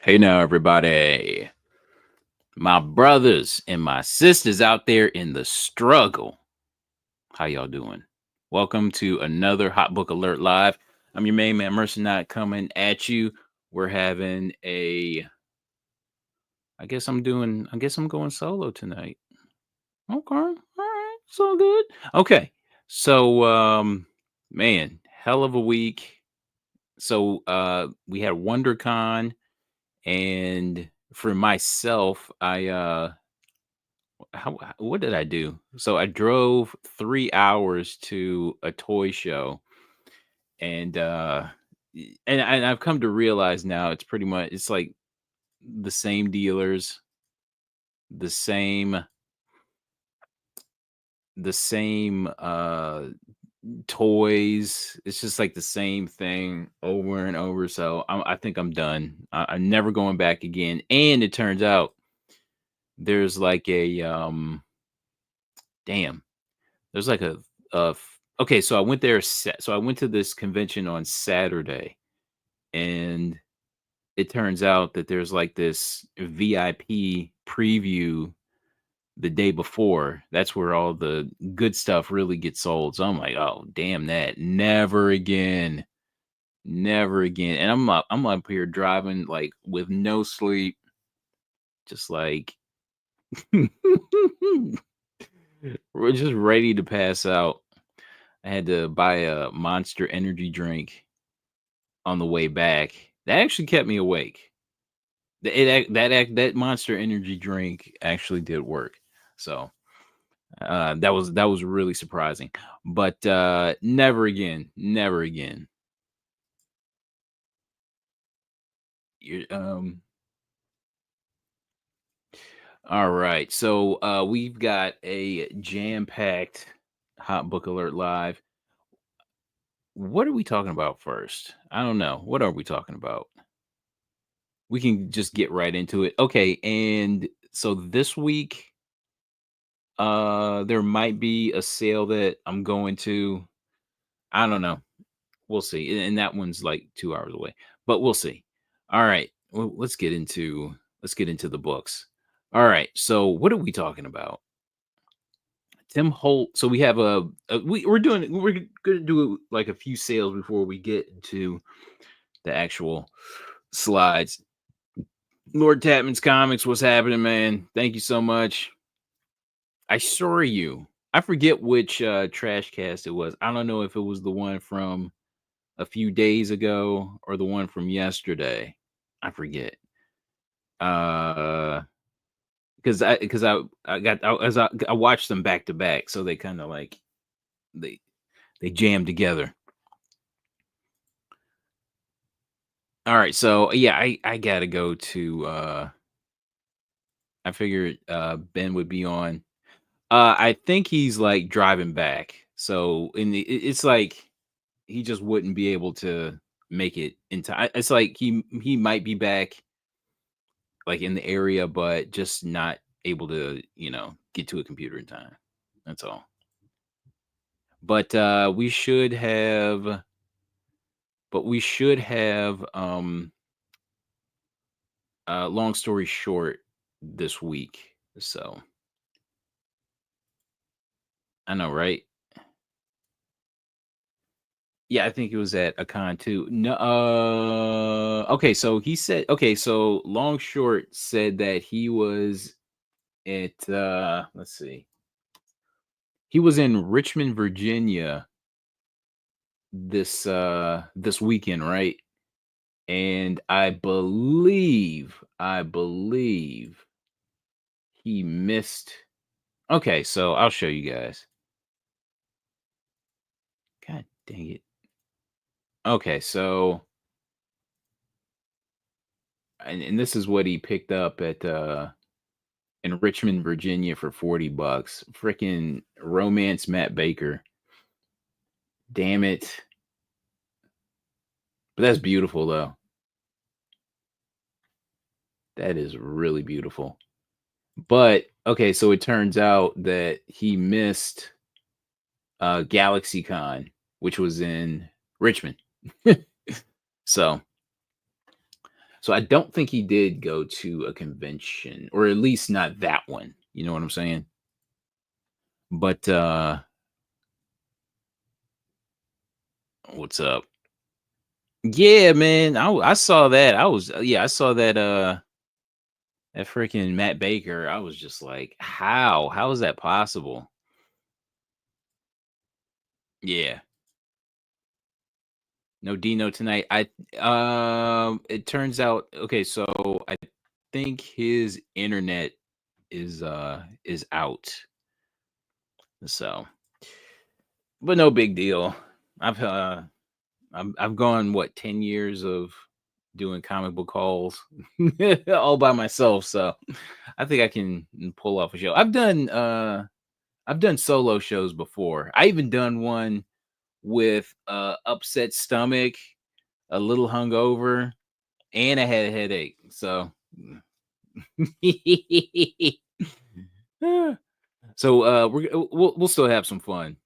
Hey now, everybody. My brothers and my sisters out there in the struggle. How y'all doing? Welcome to another Hot Book Alert Live. I'm your main man, Mercenary, coming at you. We're having a. I guess I'm going solo tonight. Okay. All right. So good. Okay. So, man, hell of a week. So, we had WonderCon, and for myself, what did I do? So I drove 3 hours to a toy show, and, and I've come to realize now it's like the same dealers, the same toys. It's just like the same thing over and over, so I think I'm done. I'm never going back again, and it turns out there's like damn. There's like okay, so I went to this convention on Saturday, and it turns out that there's like this VIP preview the day before. That's where all the good stuff really gets sold. So I'm like, "Oh, damn that. Never again. Never again." And I'm up here driving like with no sleep, just like we're just ready to pass out. I had to buy a Monster energy drink on the way back. That actually kept me awake. That Monster energy drink actually did work. So, that was really surprising. But, never again, never again. You Alright. So, we've got a jam-packed Hot Book Alert Live. What are we talking about first? I don't know. What are we talking about? We can just get right into it. Okay, and so this week, there might be a sale that I'm going to. I don't know. We'll see. And that one's like 2 hours away, but we'll see. All right. Well, let's get into the books. All right. So what are we talking about? Tim Holt. So we have we're gonna do like a few sales before we get into the actual slides. Lord Tapman's Comics, what's happening, man? Thank you so much. I saw you. I forget which trash cast it was. I don't know if it was the one from a few days ago or the one from yesterday. I forget. Uh because I watched them back to back, so they kind of like they they jam together. All right, so yeah, I gotta go to I figured Ben would be on. I think he's like driving back. So it's like he just wouldn't be able to make it in time. It's like he might be back like in the area, but just not able to, get to a computer in time. That's all. But we should have long story short this week. So I know, right? Yeah, I think it was at a con too. No, okay. So he said, okay. So Long Short said that he was at, let's see, he was in Richmond, Virginia this weekend, right? And I believe he missed. Okay, so I'll show you guys. God dang it. Okay, so and this is what he picked up at in Richmond, Virginia for $40. Freaking romance Matt Baker. Damn it. But that's beautiful though. That is really beautiful. But okay, so it turns out that he missed GalaxyCon, which was in Richmond. So So I don't think he did go to a convention, or at least not that one. You know what I'm saying? But what's up? Yeah, man. I saw that. I saw that that freaking Matt Baker. I was just like, how? How is that possible? Yeah. No Dino tonight. It turns out okay, so I think his internet is out. So, but no big deal. I've I've gone what 10 years of doing comic book calls all by myself, so I think I can pull off a show. I've done solo shows before. I even done one with upset stomach, a little hungover, and I had a headache. So so we'll still have some fun.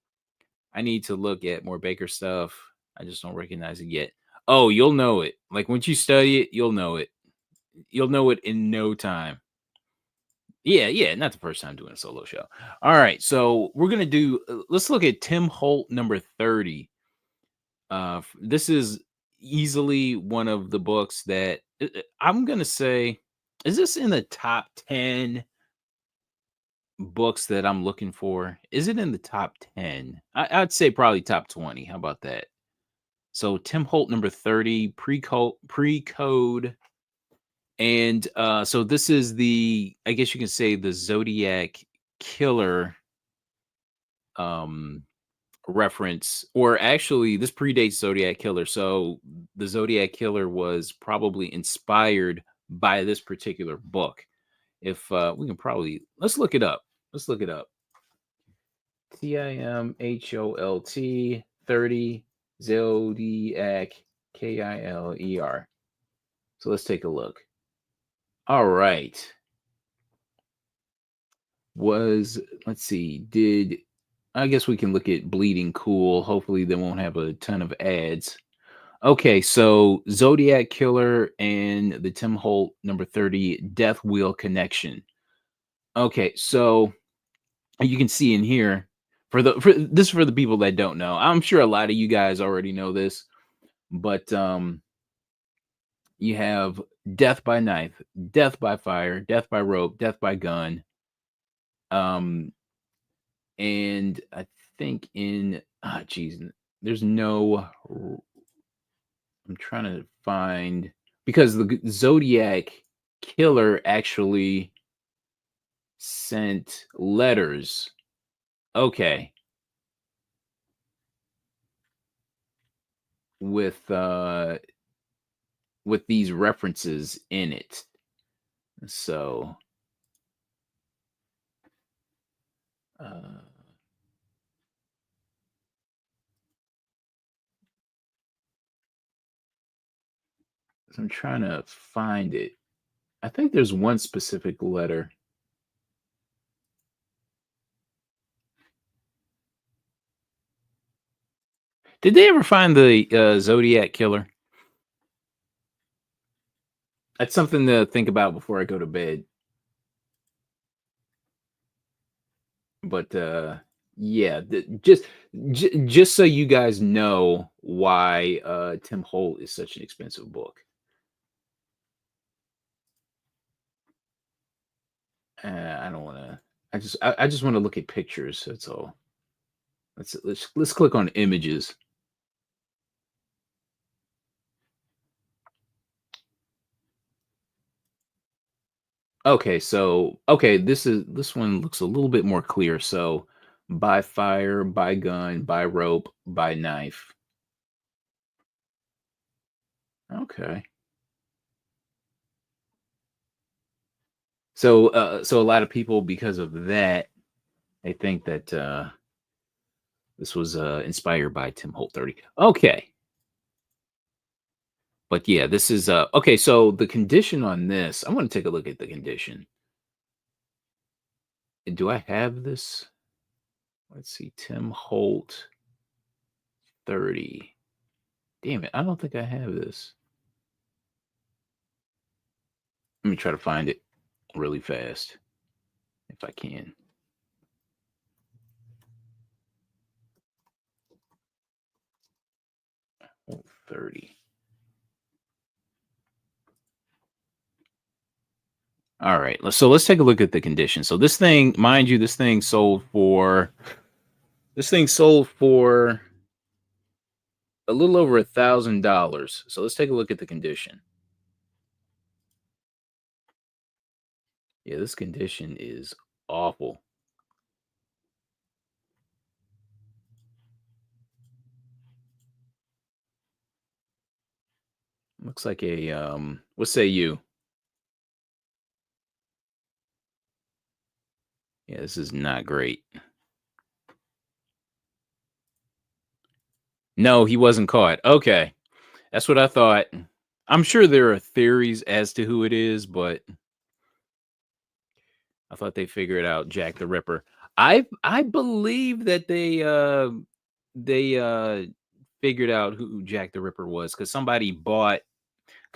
I need to look at more Baker stuff. I just don't recognize it yet. Oh, you'll know it. Like once you study it, you'll know it. You'll know it in no time. Yeah, yeah, not the first time doing a solo show. All right, so we're gonna do. Let's look at Tim Holt number 30. This is easily one of the books that I'm gonna say. Is this in the top 10 books that I'm looking for? Is it in the top 10? I'd say probably top 20. How about that? So Tim Holt number 30, pre-code. And so this is the, I guess you can say, the Zodiac Killer um reference, or actually this predates Zodiac Killer. So the Zodiac Killer was probably inspired by this particular book. If we can probably, let's look it up. Let's look it up. TIMHOLT 30 Zodiac KILER. So let's take a look. All right. Was, let's see, did, I guess we can look at Bleeding Cool. Hopefully they won't have a ton of ads. Okay, so Zodiac Killer and the Tim Holt number 30 Death Wheel Connection. Okay, so you can see in here, for this, for the people that don't know. I'm sure a lot of you guys already know this, but you have death by knife, death by fire, death by rope, death by gun. Um and I think in geez, there's no I'm trying to find, because the Zodiac Killer actually sent letters. Okay, with these references in it. So uh so I'm trying to find it. I think there's one specific letter. Did they ever find the Zodiac Killer? That's something to think about before I go to bed. But yeah, just so you guys know why Tim Holt is such an expensive book. I don't want to. I just want to look at pictures. That's all. Let's click on images. Okay, so okay, this one looks a little bit more clear. So by fire, by gun, by rope, by knife. Okay. So so a lot of people, because of that, they think that this was inspired by Tim Holt 30. Okay. But yeah, this is okay, so the condition on this, I want to take a look at the condition. Do I have this? Let's see, Tim Holt 30. Damn it, I don't think I have this. Let me try to find it really fast if I can. Oh, 30. All right. So let's take a look at the condition. So this thing, mind you, this thing sold for a little over $1,000. So let's take a look at the condition. Yeah, this condition is awful. Looks like a what say you? Yeah, this is not great. No, he wasn't caught. Okay. That's what I thought. I'm sure there are theories as to who it is, but I thought they figured out Jack the Ripper. I believe that they figured out who Jack the Ripper was because somebody bought.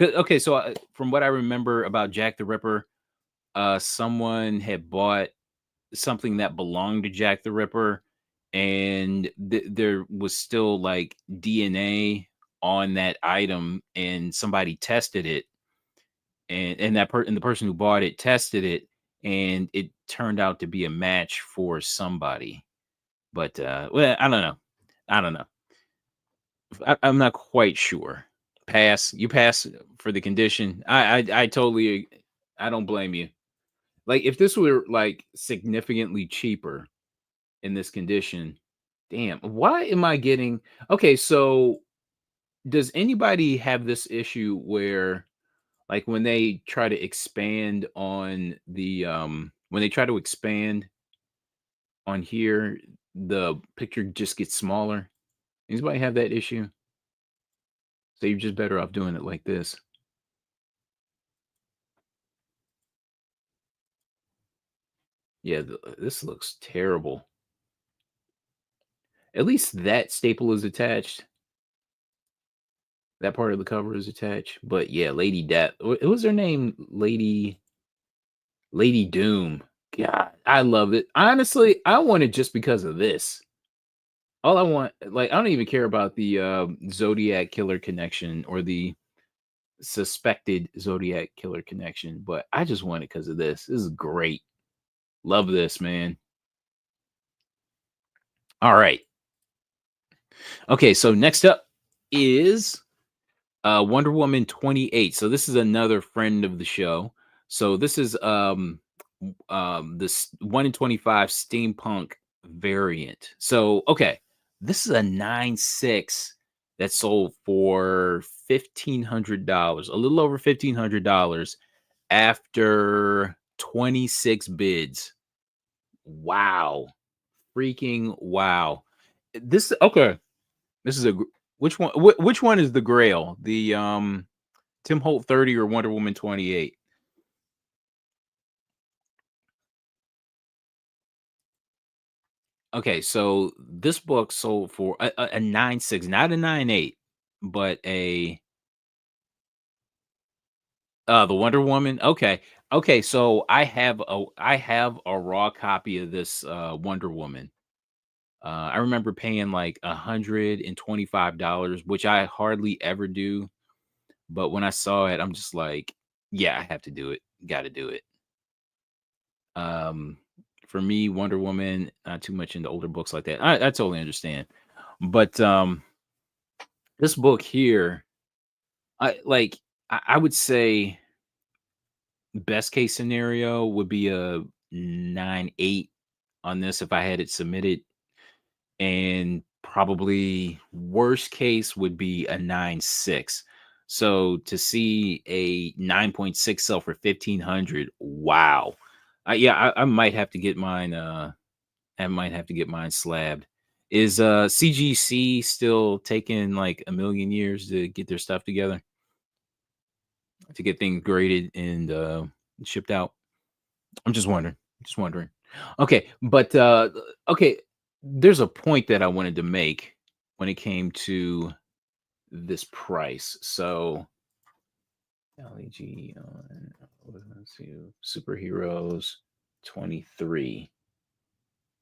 Okay, so from what I remember about Jack the Ripper, someone had bought something that belonged to Jack the Ripper, and there was still like DNA on that item, and somebody tested it, and the person who bought it tested it, and it turned out to be a match for somebody. But well, I don't know. I don't know. I'm not quite sure. Pass. You pass for the condition. I totally. I don't blame you. Like if this were like significantly cheaper in this condition, damn. Why am I getting okay? So does anybody have this issue where like when they try to expand on the when they try to expand on here, the picture just gets smaller? Anybody have that issue? So you're just better off doing it like this. Yeah, this looks terrible. At least that staple is attached. That part of the cover is attached. But yeah, Lady Death. What was her name? Lady Doom. God, I love it. Honestly, I want it just because of this. All I want, like, I don't even care about the Zodiac killer connection or the suspected Zodiac killer connection, but I just want it because of this. This is great. Love this, man. All right. Okay, so next up is Wonder Woman 28. So this is another friend of the show. So this is this 1 in 25 steampunk variant. So okay, this is a 9.6 that sold for $1,500, a little over $1,500 after 26 bids. Wow. Freaking wow. This okay. This is a which one which one is the grail? The Tim Holt 30 or Wonder Woman 28? Okay, so this book sold for a 9.6, not a 9.8, but a the Wonder Woman. Okay. Okay, so I have a raw copy of this Wonder Woman. I remember paying like $125, which I hardly ever do. But when I saw it, I'm just like, yeah, I have to do it. Got to do it. Um, for me, Wonder Woman, not too much into older books like that. I totally understand. But this book here, I like I would say best case scenario would be a 9.8 on this if I had it submitted. And probably worst case would be a 9.6. So to see a 9.6 sell for 1,500, wow. Yeah, I might have to get mine. I might have to get mine slabbed. Is CGC still taking like a million years to get their stuff together to get things graded and shipped out? I'm just wondering. Just wondering. Okay, but okay, there's a point that I wanted to make when it came to this price. So LEG on Two superheroes, 23.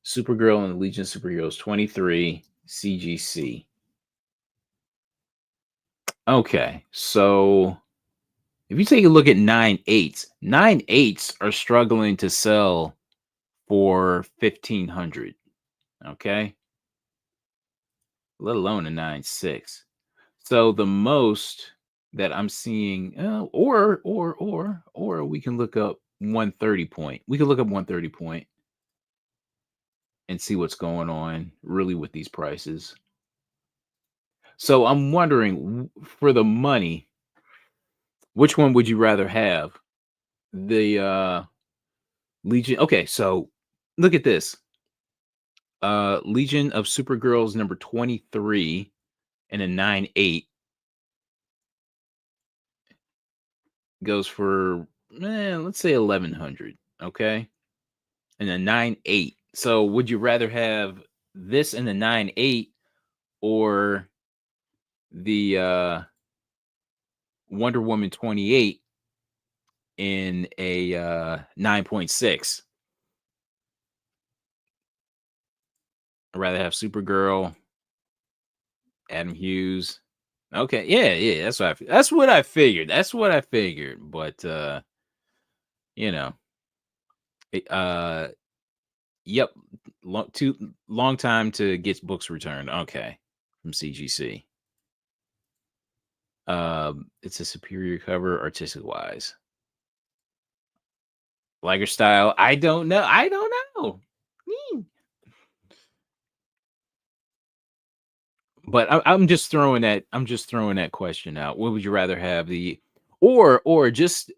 Supergirl and the Legion of Superheroes, 23. CGC. Okay, so if you take a look at 9/8s, 9/8s are struggling to sell for 1,500. Okay, let alone a 9/6. So the most that I'm seeing, or we can look up 130 point. We can look up 130 point and see what's going on really with these prices. So I'm wondering, for the money, which one would you rather have? The Legion. Okay, so look at this. Legion of Supergirls number 23 and a 9/8 goes for let's say 1,100. Okay, and a 9/8. So would you rather have this in the 9/8 or the Wonder Woman 28 in a 9.6? I'd rather have Supergirl, Adam Hughes. Okay, yeah, yeah, that's what I figured. That's what I figured. But you know, it, yep, too long time to get books returned. Okay, from CGC. It's a superior cover, artistic wise. Liger style. I don't know. I don't know. Hmm. But I'm just throwing that. I'm just throwing that question out. What would you rather have, the or just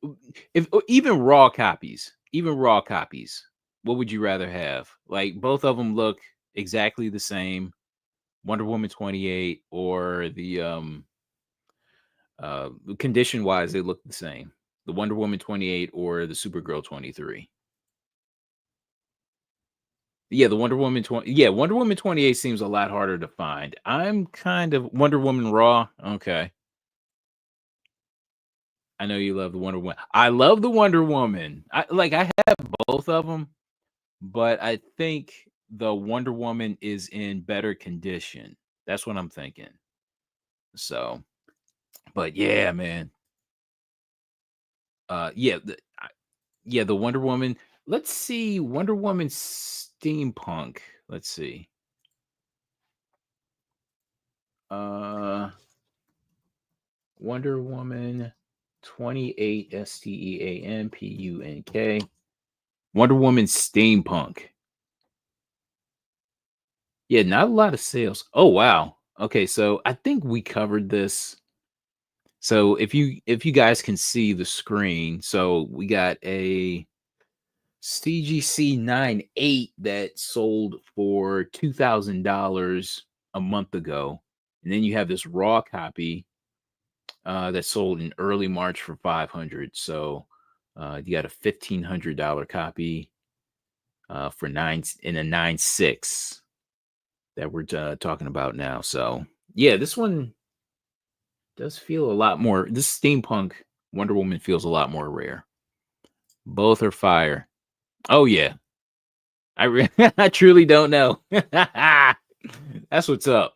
if even raw copies, even raw copies? What would you rather have? Like both of them look exactly the same. Wonder Woman 28 or the condition wise they look the same. The Wonder Woman 28 or the Supergirl 23. Yeah, the Wonder Woman 20. Yeah, Wonder Woman 28 seems a lot harder to find. I'm kind of Wonder Woman Raw. Okay. I know you love the Wonder Woman. I love the Wonder Woman. I have both of them, but I think the Wonder Woman is in better condition. That's what I'm thinking. So, but yeah, man. Yeah, yeah, the Wonder Woman. Let's see, Wonder Woman steampunk. Let's see. Uh, Wonder Woman 28 STEAMPUNK. Wonder Woman steampunk. Yeah, not a lot of sales. Oh wow. Okay, so I think we covered this. So if you guys can see the screen, so we got a CGC 9/8 that sold for $2,000 a month ago. And then you have this raw copy that sold in early March for 500. So you got a $1,500 copy for nine in a 9/6 that we're talking about now. So yeah, this one does feel a lot more. This steampunk Wonder Woman feels a lot more rare. Both are fire. Oh yeah, I truly don't know. That's what's up.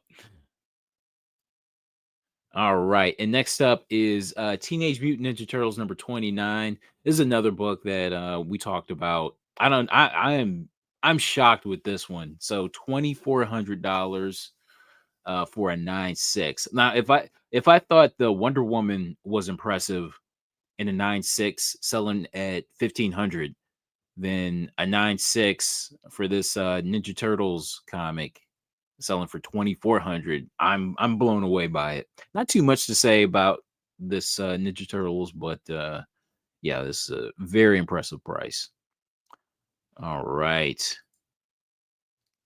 All right, and next up is Teenage Mutant Ninja Turtles number 29. This is another book that we talked about. I don't. I'm shocked with this one. So $2,400 for a 9/6. Now, if I thought the Wonder Woman was impressive in a 9/6, selling at 1,500, then a 9/6 for this Ninja Turtles comic selling for 2,400. I'm blown away by it. Not too much to say about this Ninja Turtles, but yeah, this is a very impressive price. All right.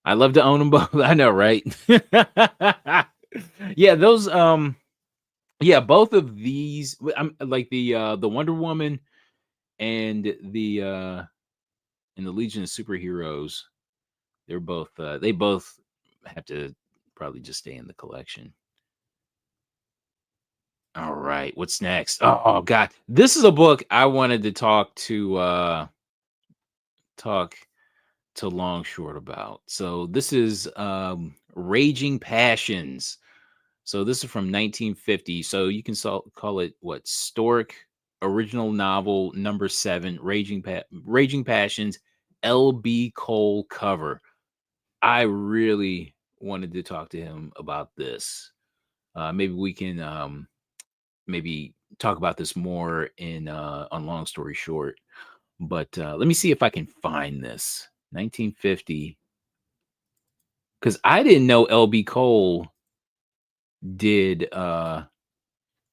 I love to own them both. I know, right? Yeah, those yeah, both of these I'm like the Wonder Woman and the Legion of Superheroes. They both have to probably just stay in the collection. All right, what's next? Oh god. This is a book I wanted to talk to Long Short about. So this is Raging Passions. So this is from 1950. So you can call it what? Stork original novel number 7, Raging Passions, LB Cole cover. I really wanted to talk to him about this. Maybe we can maybe talk about this more in on Long Story Short. But let me see if I can find this 1950, because I didn't know LB Cole did. I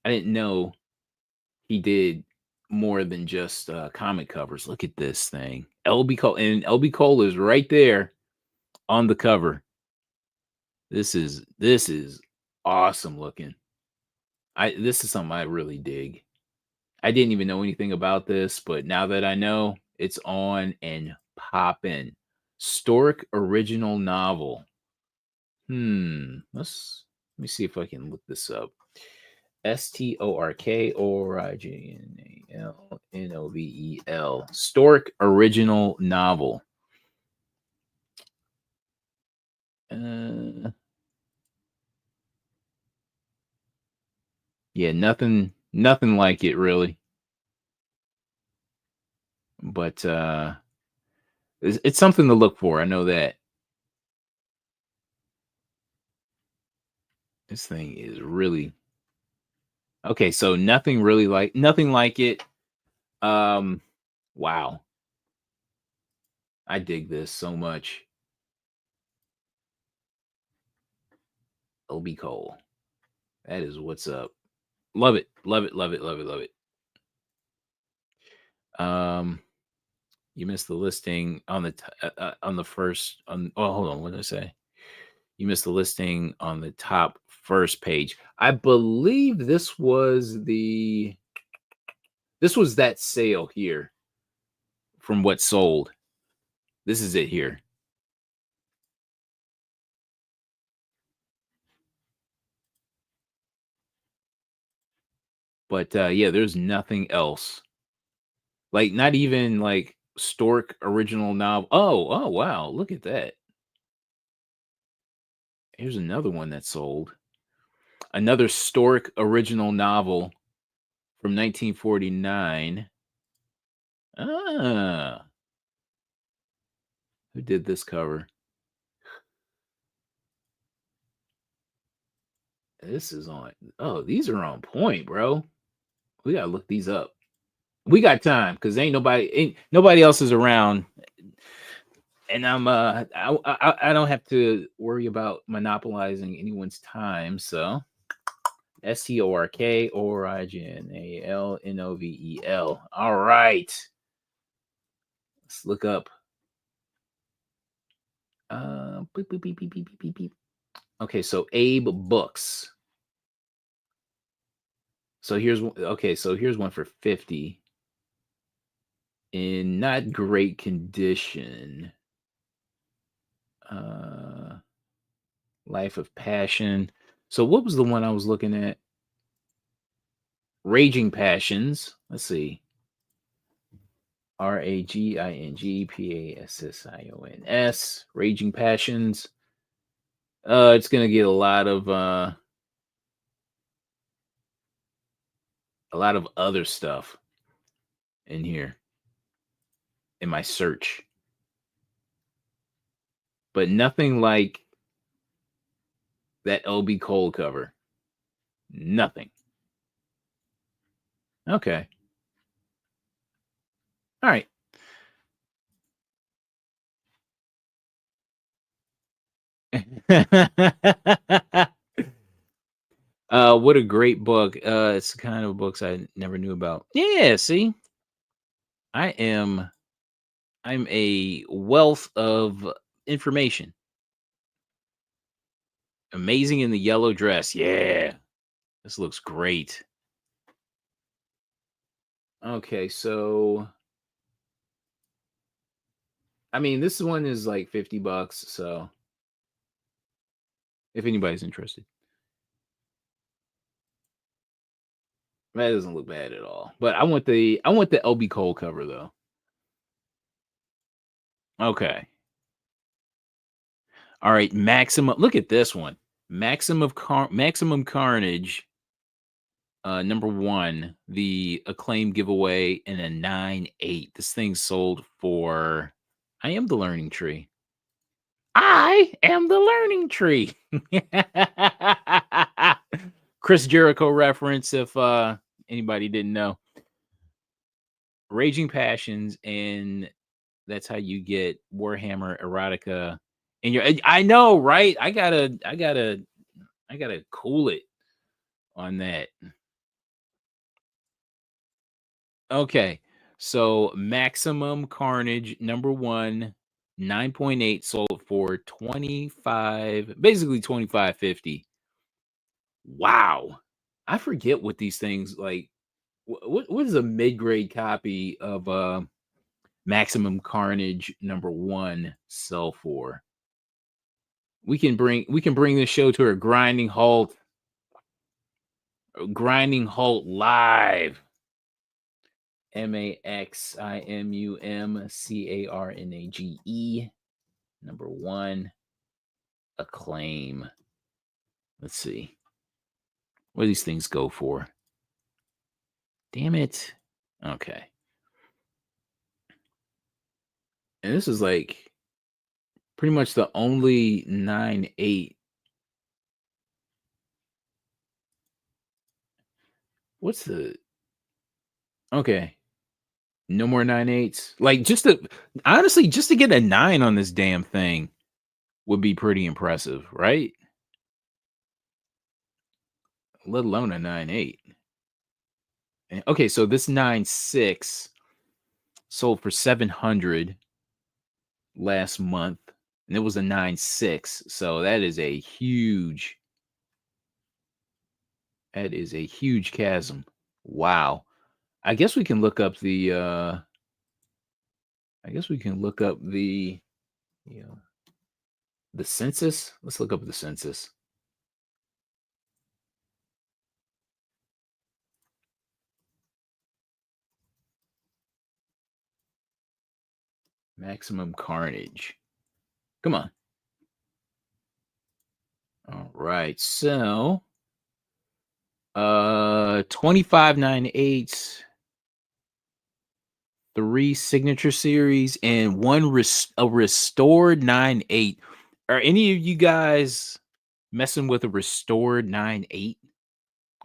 didn't know he did more than just comic covers. Look at this thing, LB Cole, and LB Cole is right there on the cover. This is awesome looking. I This is something I really dig. I didn't even know anything about this, but now that I know, it's on and popping. Stork original novel. Let me see if I can look this up. Stork original novel. Stork original novel. Uh, yeah, nothing like it really. But it's something to look for. I know that. This thing is really okay. So nothing like it. Um, wow, I dig this so much. OB Cole. That is what's up. Love it. Love it. Love it. Love it. Love it. Um, you missed the listing on on the first on. Oh, hold on. What did I say? You missed the listing on the top first page. I believe this was that sale here from what sold. This is it here. But yeah, there's nothing else. Like not even like Stork original novel. Oh wow, look at that. Here's another one that sold. Another Stork original novel from 1949. Ah, who did this cover? This is on. Oh, these are on point, bro. We gotta look these up. We got time because ain't nobody else is around, and I don't have to worry about monopolizing anyone's time. So Stork original novel. All right, let's look up. Beep, beep, beep, beep, beep, beep, beep, beep. Okay, so Abe Books. So here's one for 50 in not great condition. Uh Life of Passion. So what was the one I was looking at? Raging Passions. Let's see. Ragingpassions. Raging Passions. It's gonna get a lot of other stuff in here in my search. But nothing like that LB Cole cover. Nothing. Okay. All right. What a great book. It's the kind of books I never knew about. Yeah, see? I am I'm a wealth of information. Amazing in the Yellow Dress. Yeah. This looks great. Okay, so I mean, this one is like 50 bucks, so if anybody's interested. That doesn't look bad at all. But I want the LB Cole cover though. Okay. All right. Maximum. Look at this one. Maximum Carnage. Number one, the acclaim giveaway in a 9.8. This thing sold for. I am the learning tree. I am the learning tree. Chris Jericho reference if anybody didn't know. Raging Passions, and that's how you get Warhammer Erotica in your. I know, right? I gotta cool it on that. Okay. So Maximum Carnage number one, 9.8 sold for 25, basically 25.50. Wow. I forget what these things like what is a mid-grade copy of Maximum Carnage number one sell for? We can bring this show to a grinding halt live. Maximumcarnage number one acclaim. Let's see. What do these things go for? Damn it. Okay. And this is like pretty much the only 9.8. What's the okay? No more 9.8s. Like honestly, just to get a 9 on this damn thing would be pretty impressive, right? Let alone a 9.8. Okay, so this 9.6 sold for 700 last month, and it was a 9.6. So that is a huge chasm. Wow. I guess we can look up the you know, the census. Let's look up the census. Maximum Carnage. Come on. All right. So 25.98, 3 signature series, and a restored 9.8. Are any of you guys messing with a restored 9.8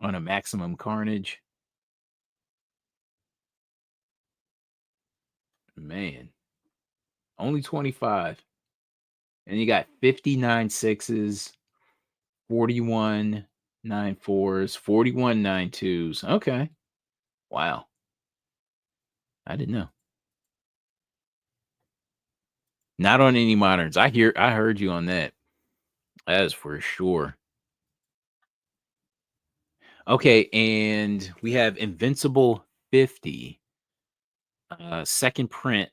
on a Maximum Carnage? Man, only 25. And you got 59 sixes, 41 9.4s, 41 9.2s. Okay. Wow. I didn't know. Not on any moderns. I heard you on that. That is for sure. Okay, and we have Invincible 50. Second print.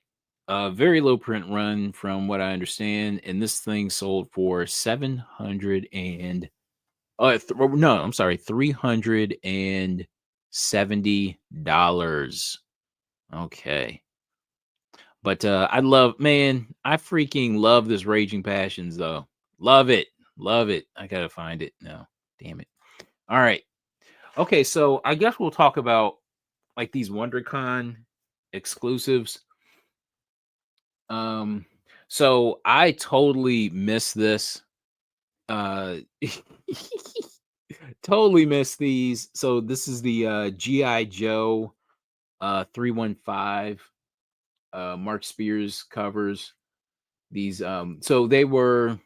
Very low print run from what I understand. And this thing sold for 700 and no, I'm sorry, $370. Okay. But I freaking love this Raging Passions though. Love it. Love it. I gotta find it now. Damn it. All right. Okay, so I guess we'll talk about like these WonderCon exclusives. Um, so I totally missed this. Uh totally missed these. So this is the GI Joe 315 Mark Spears covers. These so they were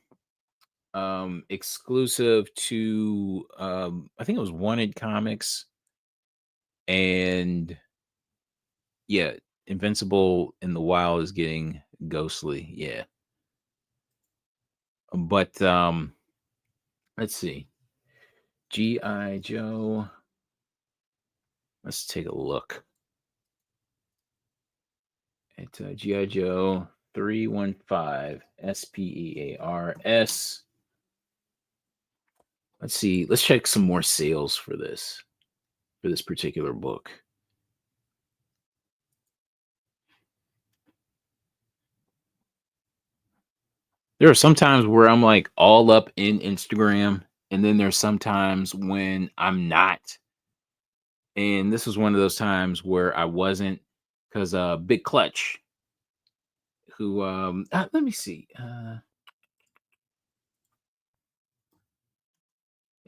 exclusive to I think it was Wanted Comics, and yeah, Invincible in the Wild is getting ghostly. Yeah. But let's see. GI Joe. Let's take a look at GI Joe 315 SPEARS. Let's see. Let's check some more sales for this. for this particular book. There are some times where I'm like all up in Instagram, and then there's sometimes when I'm not. And this was one of those times where I wasn't because Big Clutch, who let me see.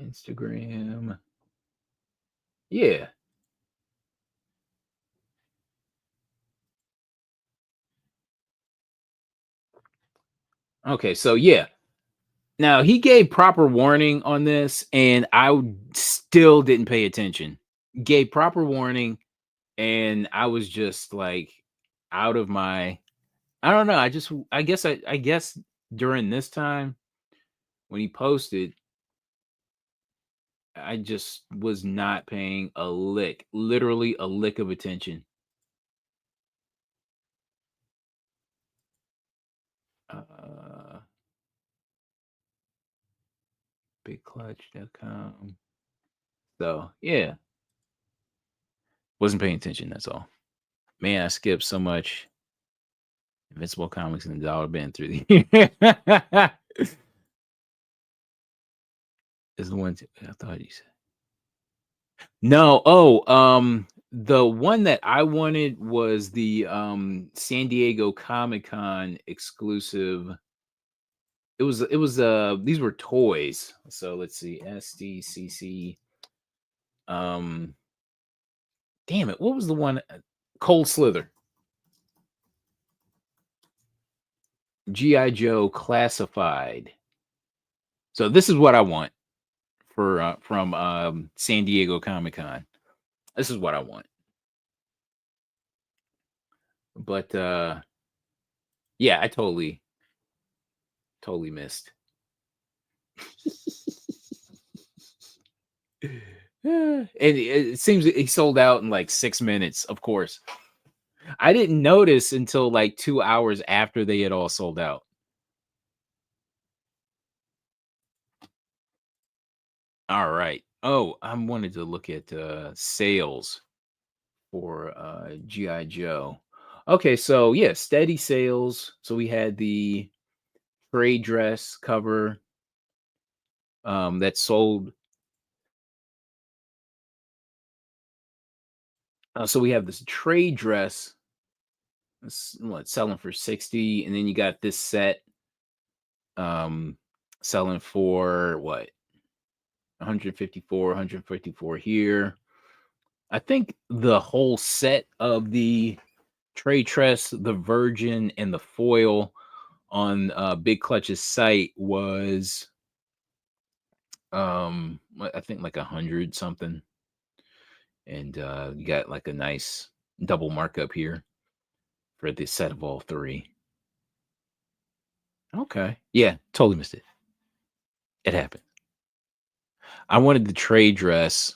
Instagram. Yeah. Okay, so yeah. Now he gave proper warning on this, and still didn't pay attention. Gave proper warning, and I was just like out of my. I don't know. I guess during this time when he posted, I just was not paying a lick, literally a lick of attention. Uh, bigclutch.com. So yeah, wasn't paying attention. That's all. Man, I skipped so much Invincible Comics and the Dollar Bin through the is the one I thought you said. No, the one that I wanted was the San Diego Comic-Con exclusive. It was these were toys. So let's see. SDCC. Um damn it. What was the one? Cold Slither. GI Joe Classified. So this is what I want for from San Diego Comic Con. This is what I want. But yeah, I totally missed. And it seems he sold out in like 6 minutes, of course. I didn't notice until like 2 hours after they had all sold out. All right. Oh, I wanted to look at sales for GI Joe. Okay, so yeah, steady sales. So we had the trade dress cover that sold. So we have this trade dress, what, selling for 60, and then you got this set um selling for what, 154, 154 here. I think the whole set of the trade dress, the virgin, and the foil on Big Clutch's site was I think like 100 something, and you got like a nice double markup here for the set of all three. Okay, yeah, totally missed it. It happened. I wanted the trade dress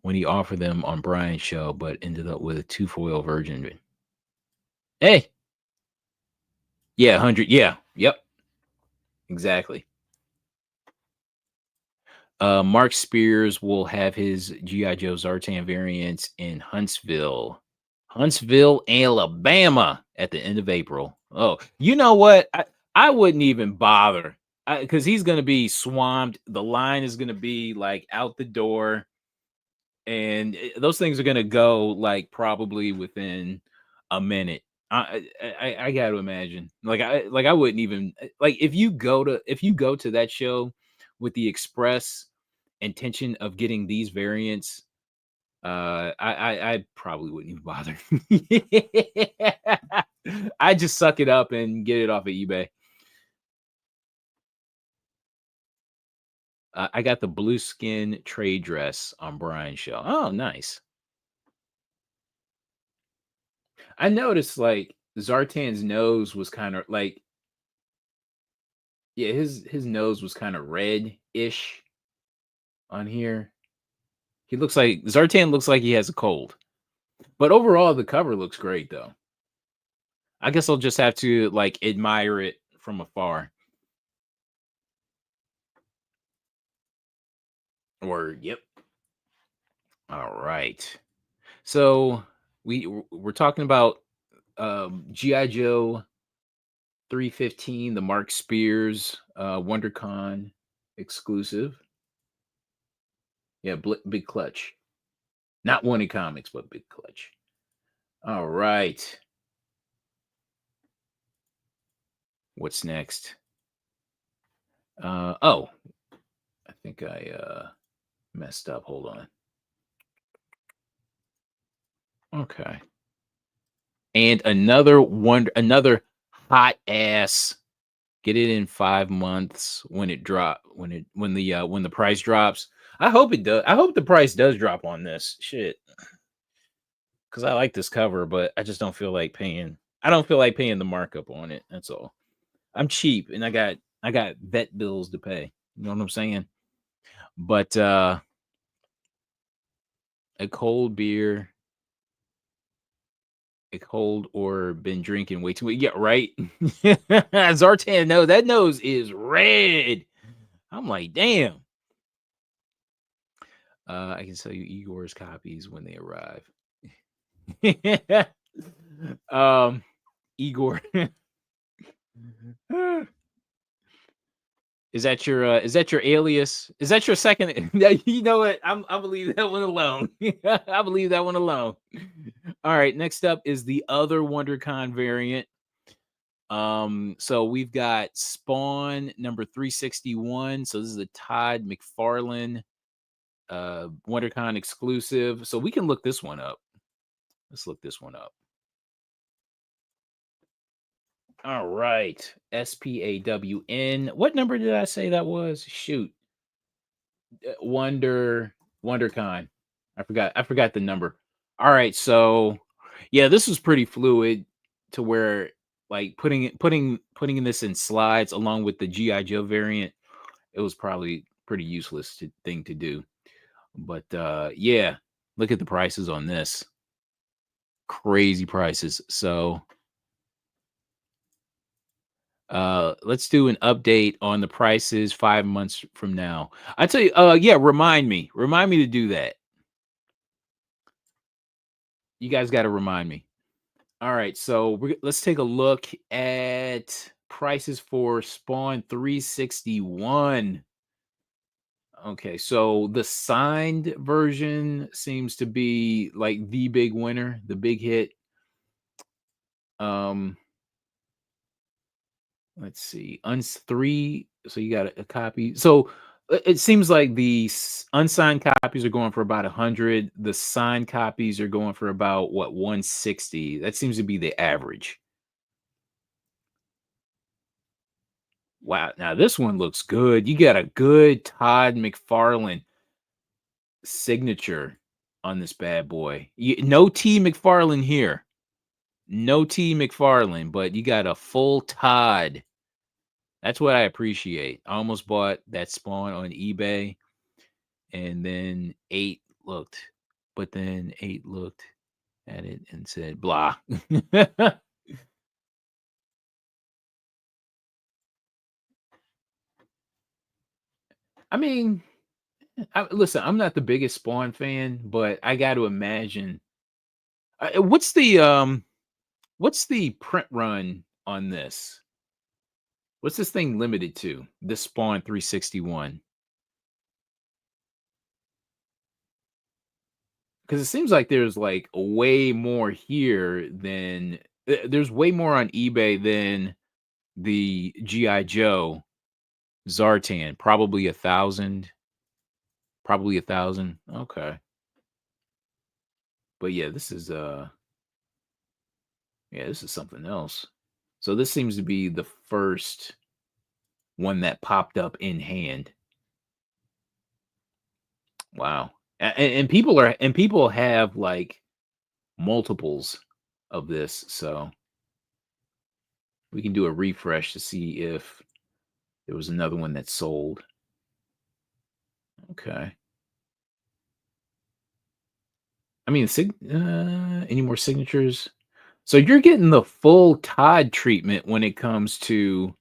when he offered them on Brian's show, but ended up with a two foil virgin. Hey, yeah, 100. Yeah, yep, exactly. Mark Spears will have his GI Joe Zartan variants in Huntsville, Alabama, at the end of April. Oh, you know what? I wouldn't even bother because he's going to be swamped. The line is going to be like out the door, and those things are going to go like probably within a minute. I got to imagine. I wouldn't even like if you go to that show with the express intention of getting these variants. I probably wouldn't even bother. I just suck it up and get it off of eBay. I got the blue skin trade dress on Brian's show. Oh, nice. I noticed like Zartan's nose was kind of like, yeah, his nose was kind of red-ish on here. He looks like Zartan looks like he has a cold. But overall the cover looks great though. I guess I'll just have to like admire it from afar. Or yep. All right. So we're talking about GI Joe 315, the Mark Spears Wondercon exclusive. Yeah, Big Clutch. Not one in comics, but Big Clutch. All right. What's next? Oh, I think I messed up. Hold on. Okay. And another hot ass. Get it in 5 months when it drop when the price drops. I hope it does. I hope the price does drop on this shit because I like this cover, but I just don't feel like paying. I don't feel like paying the markup on it. That's all. I'm cheap and I got vet bills to pay. You know what I'm saying? But a cold beer, a cold or been drinking way too much. Yeah, right. Zartan, no, that nose is red. I'm like, damn. I can sell you Igor's copies when they arrive. Igor. Is that your alias? Is that your second? You know what? I believe that one alone. I believe that one alone. All right, next up is the other WonderCon variant. So we've got Spawn number 361. So this is a Todd McFarlane WonderCon exclusive. So we can look this one up. Let's look this one up. All right. SPAWN. What number did I say that was? Shoot. WonderCon. I forgot the number. All right, so yeah, this was pretty fluid to where like putting this in slides along with the GI Joe variant, it was probably pretty useless thing to do. But yeah, look at the prices on this. Crazy prices. So let's do an update on the prices 5 months from now. I tell you, yeah, remind me to do that. You guys got to remind me. All right, so let's take a look at prices for Spawn 361. Okay, so the signed version seems to be like the big winner, the big hit. Um, let's see, uns three. So you got a copy. So it seems like the unsigned copies are going for about 100. The signed copies are going for about what 160. That seems to be the average. Wow, now this one looks good. You got a good Todd McFarlane signature on this bad boy. No T McFarlane here. No T McFarlane, but you got a full Todd. That's what I appreciate. I almost bought that Spawn on eBay, and then 8 looked, but then 8 looked at it and said, blah. I mean, listen, I'm not the biggest Spawn fan, but I got to imagine. What's the print run on this? What's this thing limited to? This Spawn 361? Because it seems like there's like way more here than there's way more on eBay than the GI Joe Zartan. Probably 1,000. Probably 1,000. Okay, but yeah, this is something else. So this seems to be the first one that popped up in hand. Wow. And people have like multiples of this, so we can do a refresh to see if there was another one that sold. Okay. I mean, any more signatures? So you're getting the full Todd treatment when it comes to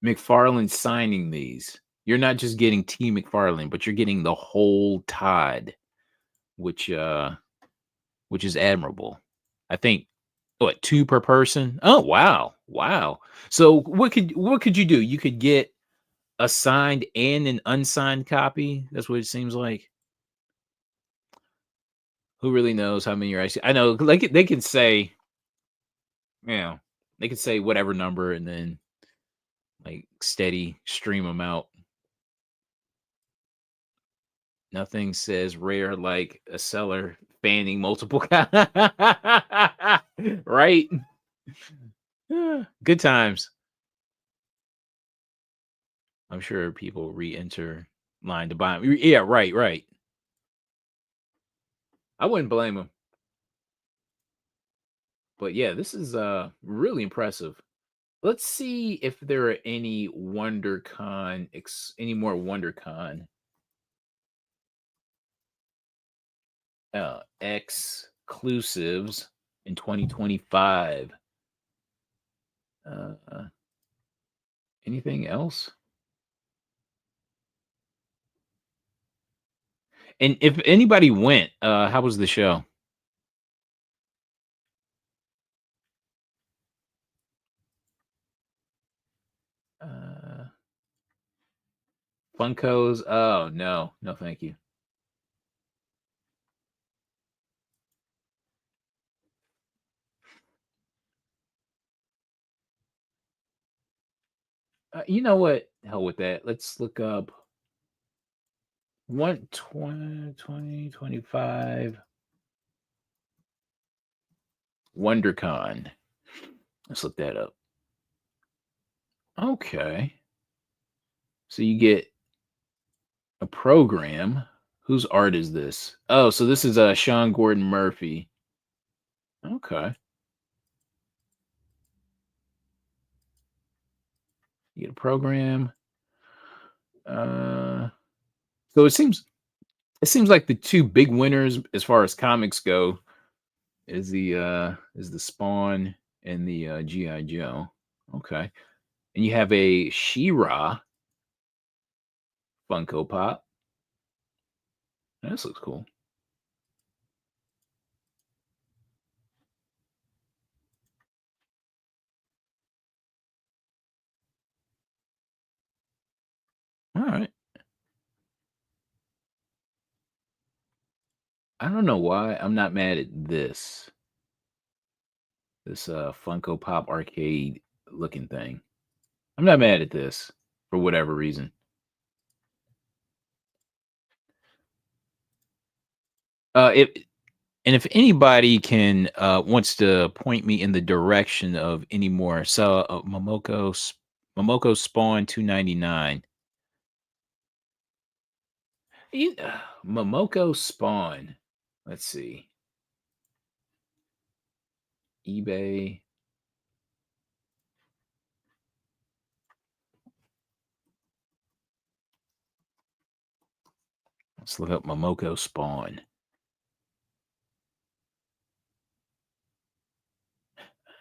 McFarlane signing these. You're not just getting T McFarlane, but you're getting the whole Todd. which which is admirable. I think what, 2 per person? Oh, wow. Wow. So what could you do? You could get a signed and an unsigned copy? That's what it seems like? Who really knows how many are actually I know, like, they can say, you know, they could say whatever number and then, like, steady stream them out. Nothing says rare like a seller fanning multiple right? Good times. I'm sure people re-enter line to buy 'em. Yeah, right, right. I wouldn't blame them. But yeah, this is really impressive. Let's see if there are any WonderCon any more WonderCon exclusives in 2025. Uh, anything else? And if anybody went, how was the show? Uh, Funkos? Oh no, no, thank you. You know what? Hell with that. Let's look up 2025 WonderCon. Let's look that up. Okay, so you get a program. Whose art is this? Oh, so this is Sean Gordon Murphy. Okay, you get a program. Uh, so it seems like the two big winners as far as comics go is the Spawn and the GI Joe. Okay, and you have a She-Ra Funko Pop. This looks cool. All right. I don't know why I'm not mad at this Funko Pop arcade looking thing. I'm not mad at this for whatever reason. If and if anybody can wants to point me in the direction of any more, so Momoko Spawn 299. Momoko Spawn. Let's see. eBay. Let's look up Momoko Spawn.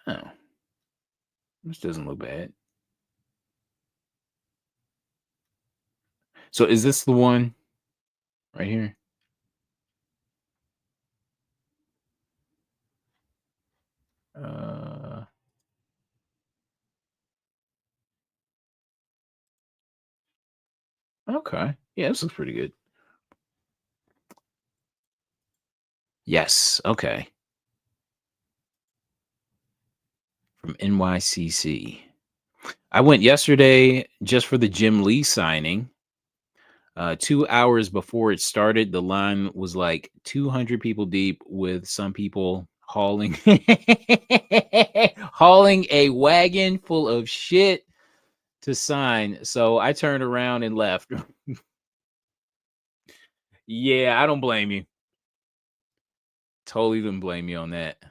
Oh, this doesn't look bad. So is this the one right here? Uh, okay. Yeah, this looks pretty good. Yes. Okay. From NYCC. I went yesterday just for the Jim Lee signing. 2 hours before it started, the line was like 200 people deep, with some people hauling hauling a wagon full of shit to sign. So I turned around and left. Yeah, I don't blame you. Totally didn't blame you on that.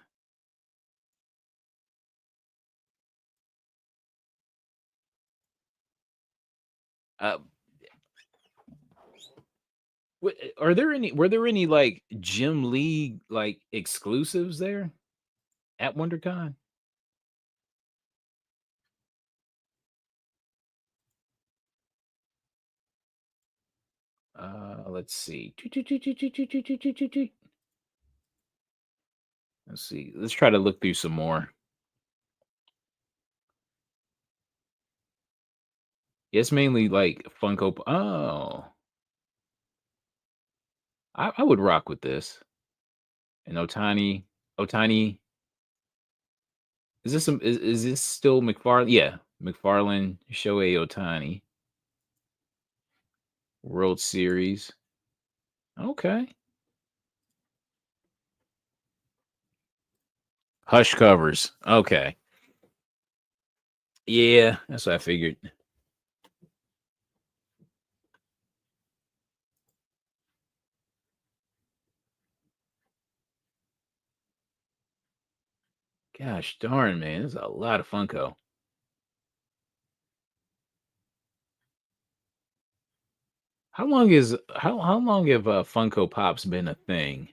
Uh, are there any? Were there any like Jim Lee like exclusives there at WonderCon? Let's see. Let's see. Let's try to look through some more. It's mainly like Oh, I would rock with this. An Otani. Is this still McFarlane? Yeah, McFarlane Shohei Otani World Series. Okay. Hush covers. Okay. Yeah, that's what I figured. Gosh darn, man, there's a lot of Funko. How long have Funko Pops been a thing?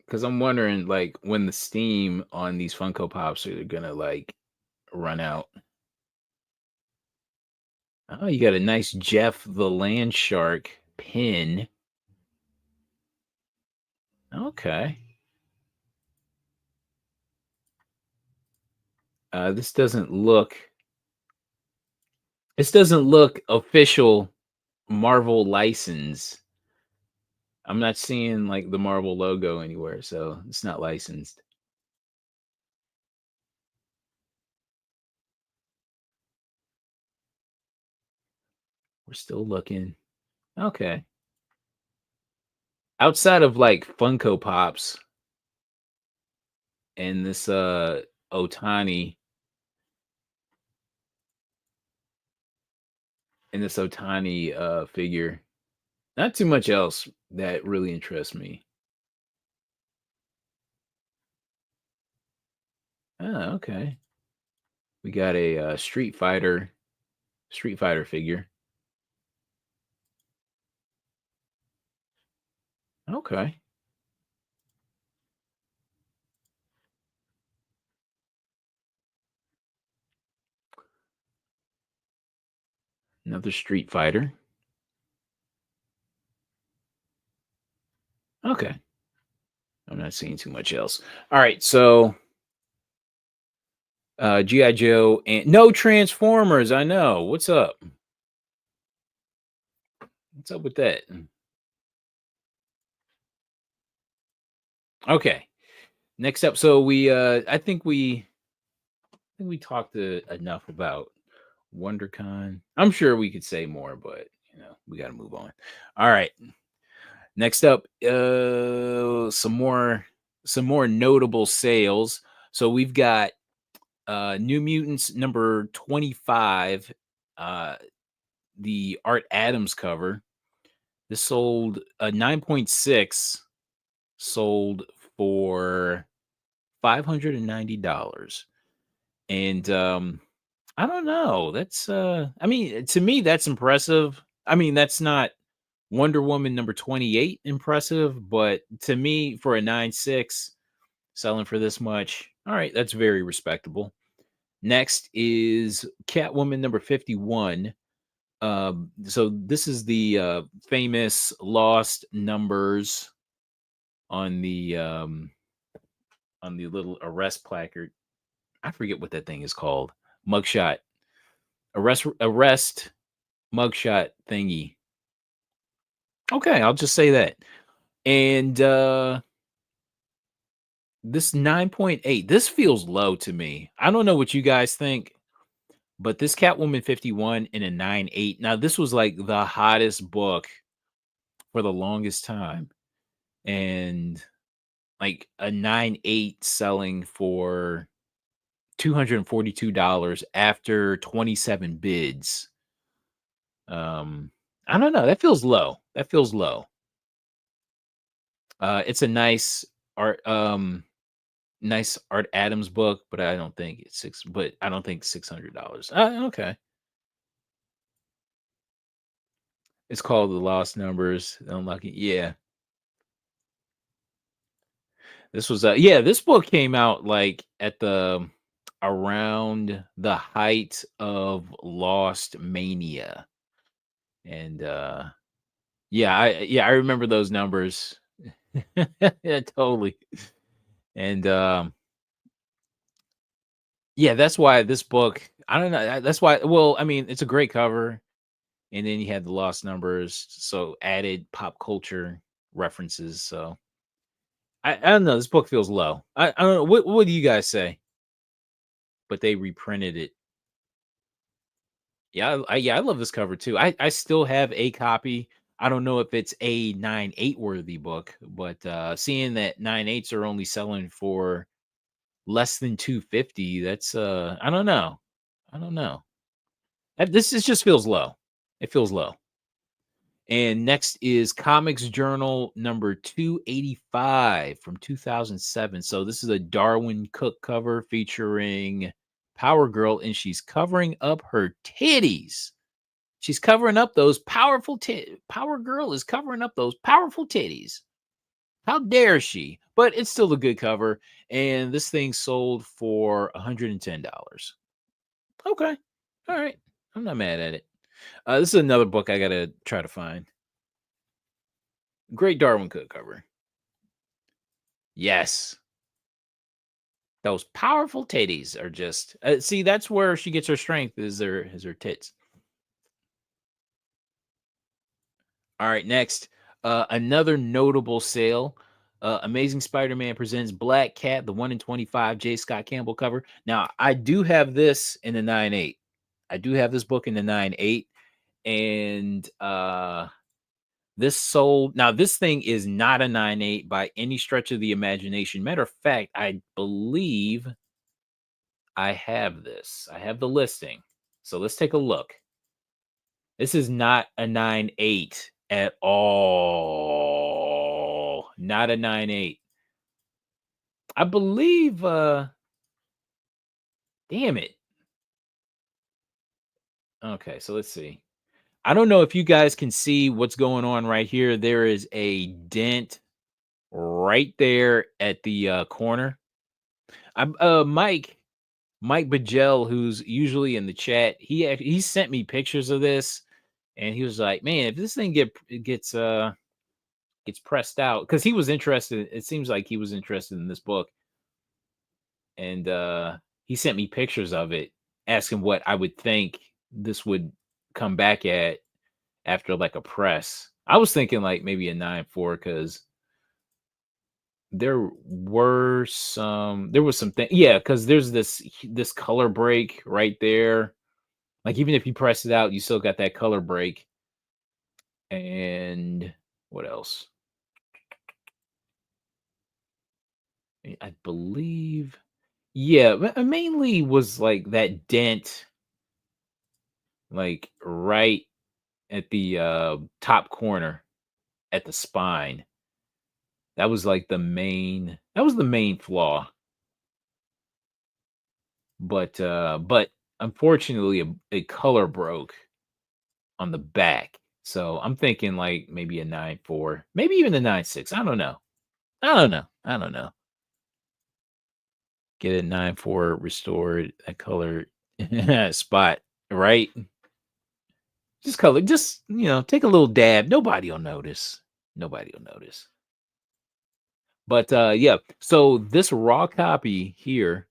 Because I'm wondering, like, when the steam on these Funko Pops are gonna like run out. Oh, you got a nice Jeff the Land Shark pin. Okay. This doesn't look. This doesn't look official Marvel license. I'm not seeing like the Marvel logo anywhere, so it's not licensed. We're still looking. Okay. Outside of like Funko Pops and this Otani figure, not too much else that really interests me. Oh, okay. We got a Street Fighter figure. Okay. Another Street Fighter. Okay. I'm not seeing too much else. All right, so GI Joe and no Transformers. I know. What's up? What's up with that? Okay. Next up, so I think we talked enough about WonderCon. I'm sure we could say more, but we got to move on. All right. Next up, some more notable sales. So we've got New Mutants number 25, uh, the Art Adams cover. This sold 9.6, sold for $590. And I don't know. That's I mean, to me that's impressive. I mean, that's not Wonder Woman number 28 impressive, but to me for a 9.6 selling for this much, all right, that's very respectable. Next is Catwoman number 51. So this is the famous lost numbers on the little arrest placard. I forget what that thing is called. Mugshot. Arrest mugshot thingy. Okay, I'll just say that. And this 9.8, this feels low to me. I don't know what you guys think, but this Catwoman 51 in a 9.8. Now, this was like the hottest book for the longest time. And like a 9.8 selling for $242 after 27 bids. I don't know. That feels low. That feels low. It's a nice Art Adams book, but I don't think it's $600. Okay. It's called The Lost Numbers. Unlucky. Yeah. This book came out like at the around the height of Lost Mania. And yeah, I remember those numbers. Yeah, totally. And yeah, that's why this book, I don't know. That's why, well, I mean, it's a great cover. And then you had the lost numbers, so added pop culture references. So I don't know. This book feels low. I don't know. What do you guys say? But they reprinted it. Yeah, yeah, I love this cover too. I still have a copy. I don't know if it's a 9.8 worthy book, but seeing that 9.8s are only selling for less than 250, that's I don't know. I don't know. This is just feels low. It feels low. And next is Comics Journal number 285 from 2007. So this is a Darwin Cook cover featuring Power Girl, and she's covering up her titties. She's covering up those powerful titties. Power Girl is covering up those powerful titties. How dare she? But it's still a good cover. And this thing sold for $110. Okay. All right. I'm not mad at it. This is another book I got to try to find. Great Darwin Cook cover. Yes. Those powerful titties are just see, that's where she gets her strength is her tits. All right, next, another notable sale. Amazing Spider-Man presents Black Cat, the 1 in 25 J. Scott Campbell cover. Now, I do have this in the 9.8. I do have this book in the 9.8, and this sold. Now, this thing is not a 9.8 by any stretch of the imagination. Matter of fact, I believe I have this. I have the listing. So let's take a look. This is not a 9.8 at all. Not a 9.8. I believe damn it. Okay, so let's see. I don't know if you guys can see what's going on right here. There is a dent right there at the corner. I'm Mike Bajel, who's usually in the chat, he sent me pictures of this, and he was like, "Man, if this thing gets pressed out," because he was interested. It seems like he was interested in this book, and he sent me pictures of it, asking what I would think this would come back at after like a press. I was thinking like maybe a 9.4 because there was some thing, yeah, because there's this color break right there. Like, even if you press it out, you still got that color break. And what else? I believe, yeah, mainly was like that dent, like right at the top corner at the spine. That was like the main flaw. But unfortunately, a color broke on the back. So I'm thinking like maybe a 9.4, maybe even a 9.6. I don't know. I don't know. Get a 9.4 restored, a color spot, right? Just color, just take a little dab. Nobody'll notice. Nobody'll notice. But yeah, so this raw copy here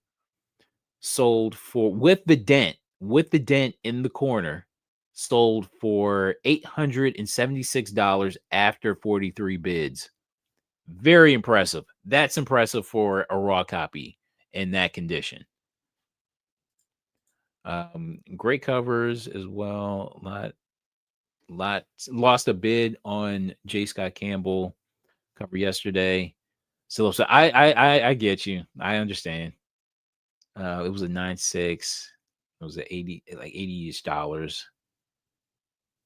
sold for with the dent in the corner, sold for $876 after 43 bids. Very impressive. That's impressive for a raw copy in that condition. Great covers as well. Lot lost a bid on J. Scott Campbell cover yesterday. So I get you. I understand. It was a 9.6. It was a 80, like 80-ish dollars.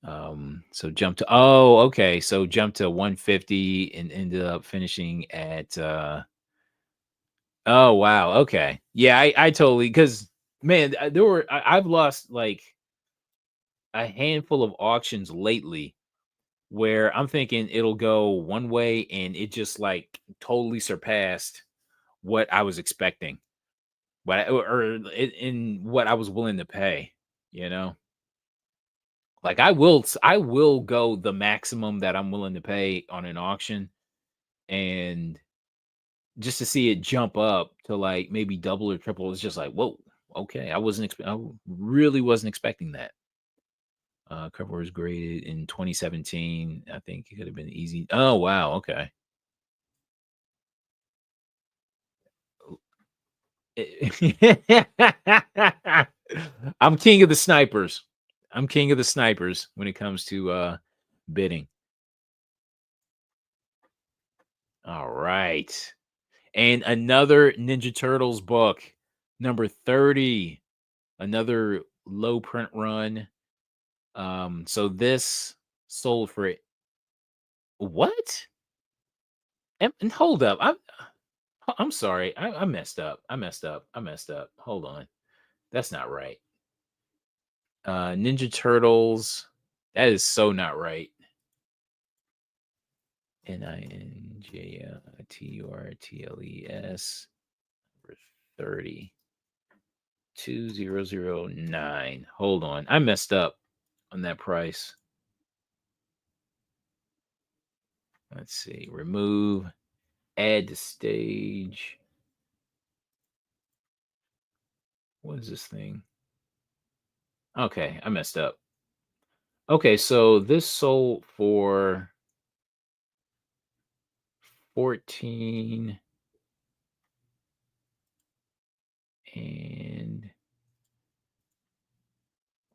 So jumped to, okay. So jumped to 150 and ended up finishing at oh wow, okay. Yeah, I totally, because man, I've lost like a handful of auctions lately where I'm thinking it'll go one way and it just like totally surpassed what I was expecting. What I, or in what I was willing to pay, you know? Like I will go the maximum that I'm willing to pay on an auction, and just to see it jump up to like maybe double or triple is just like, whoa, okay. I really wasn't expecting that. Cover was graded in 2017. I think it could have been easy. Oh wow, okay. I'm king of the snipers. I'm king of the snipers when it comes to bidding. All right. And another Ninja Turtles book, number 30, another low print run. So this sold for what? And hold up. I'm sorry. I messed up. I messed up. I messed up. Hold on. That's not right. Ninja Turtles. That is so not right. NINJTURTLES 30 2009. Hold on. I messed up on that price. Let's see. Remove, add to stage. What is this thing? Okay, I messed up. Okay, so this sold for 14 and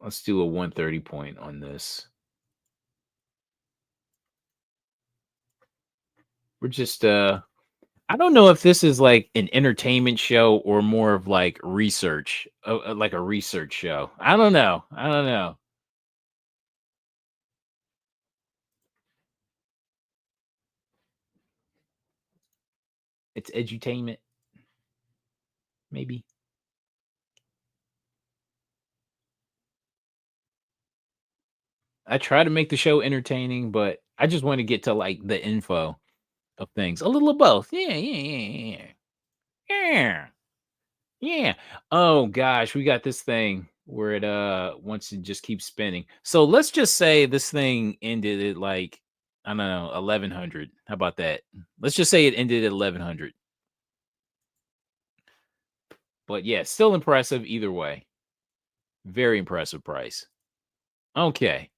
let's do a 130 point on this. We're just I don't know if this is like an entertainment show or more of like research, like a research show. I don't know. I don't know. It's edutainment, maybe. I try to make the show entertaining, but I just want to get to like the info of things. A little of both. Yeah, yeah, yeah, yeah. Yeah. Yeah. Oh gosh, we got this thing where it wants to just keep spinning. So let's just say this thing ended at like I don't know, 1100. How about that? Let's just say it ended at 1100. But yeah, still impressive either way. Very impressive price. Okay.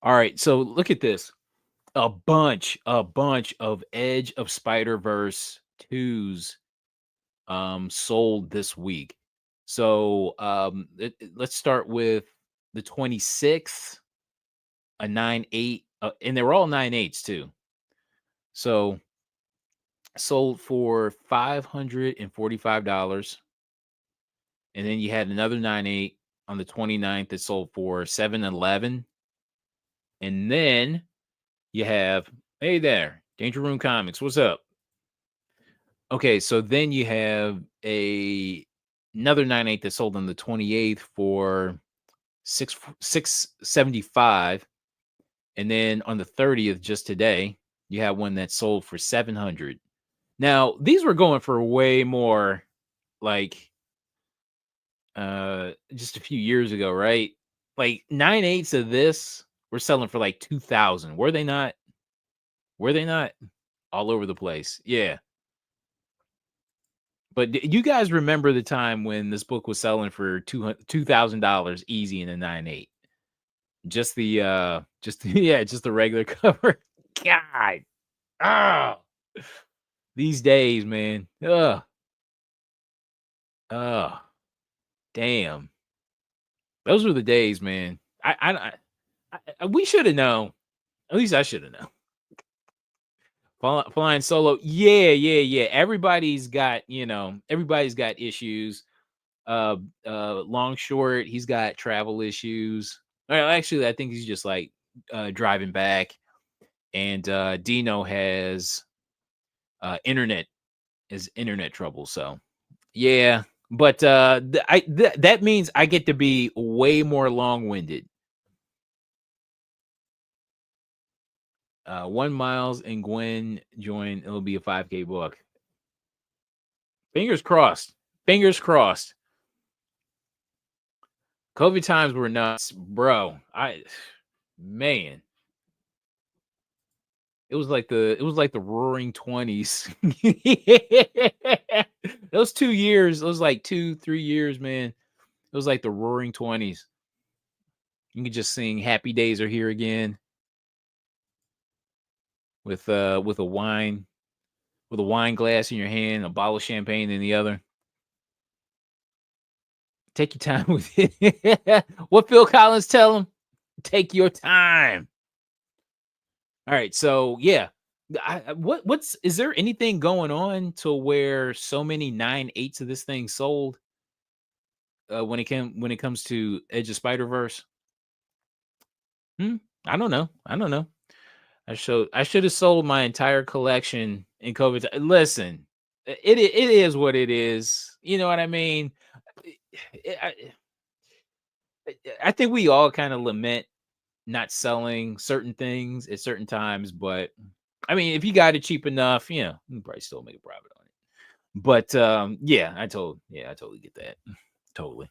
All right, so look at this. A bunch of Edge of Spider-Verse 2s sold this week. So let's start with the 26th, a 9.8, and they were all 9.8s too. So sold for $545. And then you had another 9.8 on the 29th that sold for 711. And then you have, hey there, Danger Room Comics, what's up? Okay, so then you have another 9.8 that sold on the 28th for 675, and then on the 30th, just today, you have one that sold for 700. Now, these were going for way more like just a few years ago, right? Like 9.8s of this were selling for like 2,000. Were they not? Were they not? All over the place. Yeah. But you guys remember the time when this book was selling for $2,000 easy in a 9.8? Yeah, just the regular cover. God. Ah. These days, man. Ugh. Ugh. Damn. Those were the days, man. We should have known. At least I should have known. Flying solo. Yeah, yeah, yeah. Everybody's got issues. Uh Long short, he's got travel issues. Well, actually, I think he's just like driving back. And Dino has internet internet trouble. So yeah. But that means I get to be way more long-winded. 1 Miles and Gwen join. It'll be a 5K book. Fingers crossed. Fingers crossed. COVID times were nuts, bro. Man, it was like the roaring 20s. Those 2 years, those like 2, 3 years, man. It was like the roaring 20s. You could just sing Happy Days Are Here Again with a wine glass in your hand, a bottle of champagne in the other. Take your time with it. What Phil Collins tell him? Take your time. All right, so yeah, what's is there anything going on to where so many 9/8 of this thing sold when it comes to Edge of Spider Verse? Hmm? I don't know. I don't know. I should have sold my entire collection in COVID. Listen, it is what it is. You know what I mean? I, I think we all kind of lament not selling certain things at certain times, but I mean, if you got it cheap enough, you can probably still make a profit on it. But yeah, I totally get that. Totally.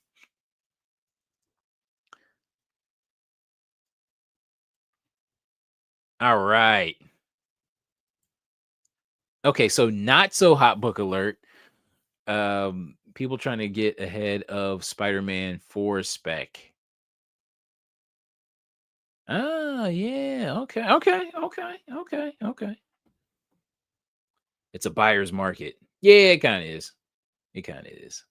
All right. Okay, so not so hot book alert. People trying to get ahead of Spider-Man 4 spec. Oh, yeah. Okay. Okay. Okay. Okay. Okay. It's a buyer's market. Yeah, it kind of is. It kind of is.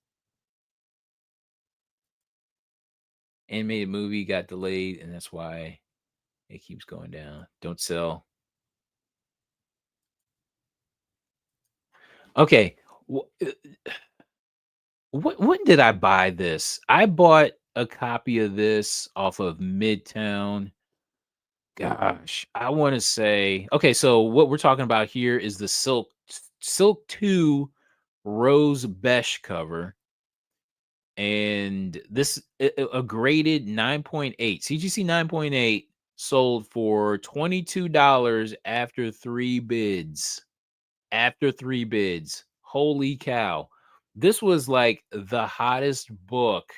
Animated movie got delayed, and that's why it keeps going down. Don't sell. Okay. When did I buy this? I bought a copy of this off of Midtown. Gosh, I want to say okay. So what we're talking about here is the Silk 2 Rose Besh cover, and this a graded 9.8 CGC 9.8 sold for $22 after three bids. After three bids, holy cow! This was like the hottest book.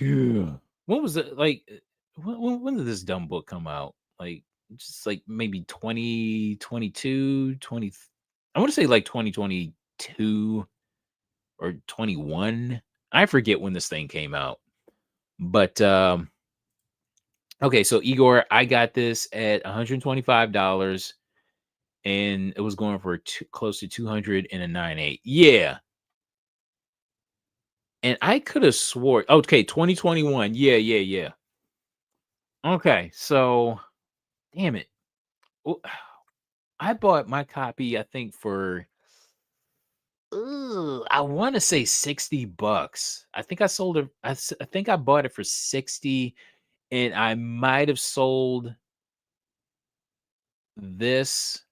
Yeah. What was it like? When did this dumb book come out? Like, just like maybe 2022, 20. I want to say like 2022 or 21. I forget when this thing came out. But okay, so Igor, I got this at $125 and it was going for close to 200 and a 9.8. Yeah. And I could have swore okay, 2021. Yeah, yeah, yeah. Okay, so damn it. Well, I bought my copy, I think for I want to say $60. I think I sold it. I think I bought it for 60, and I might have sold this.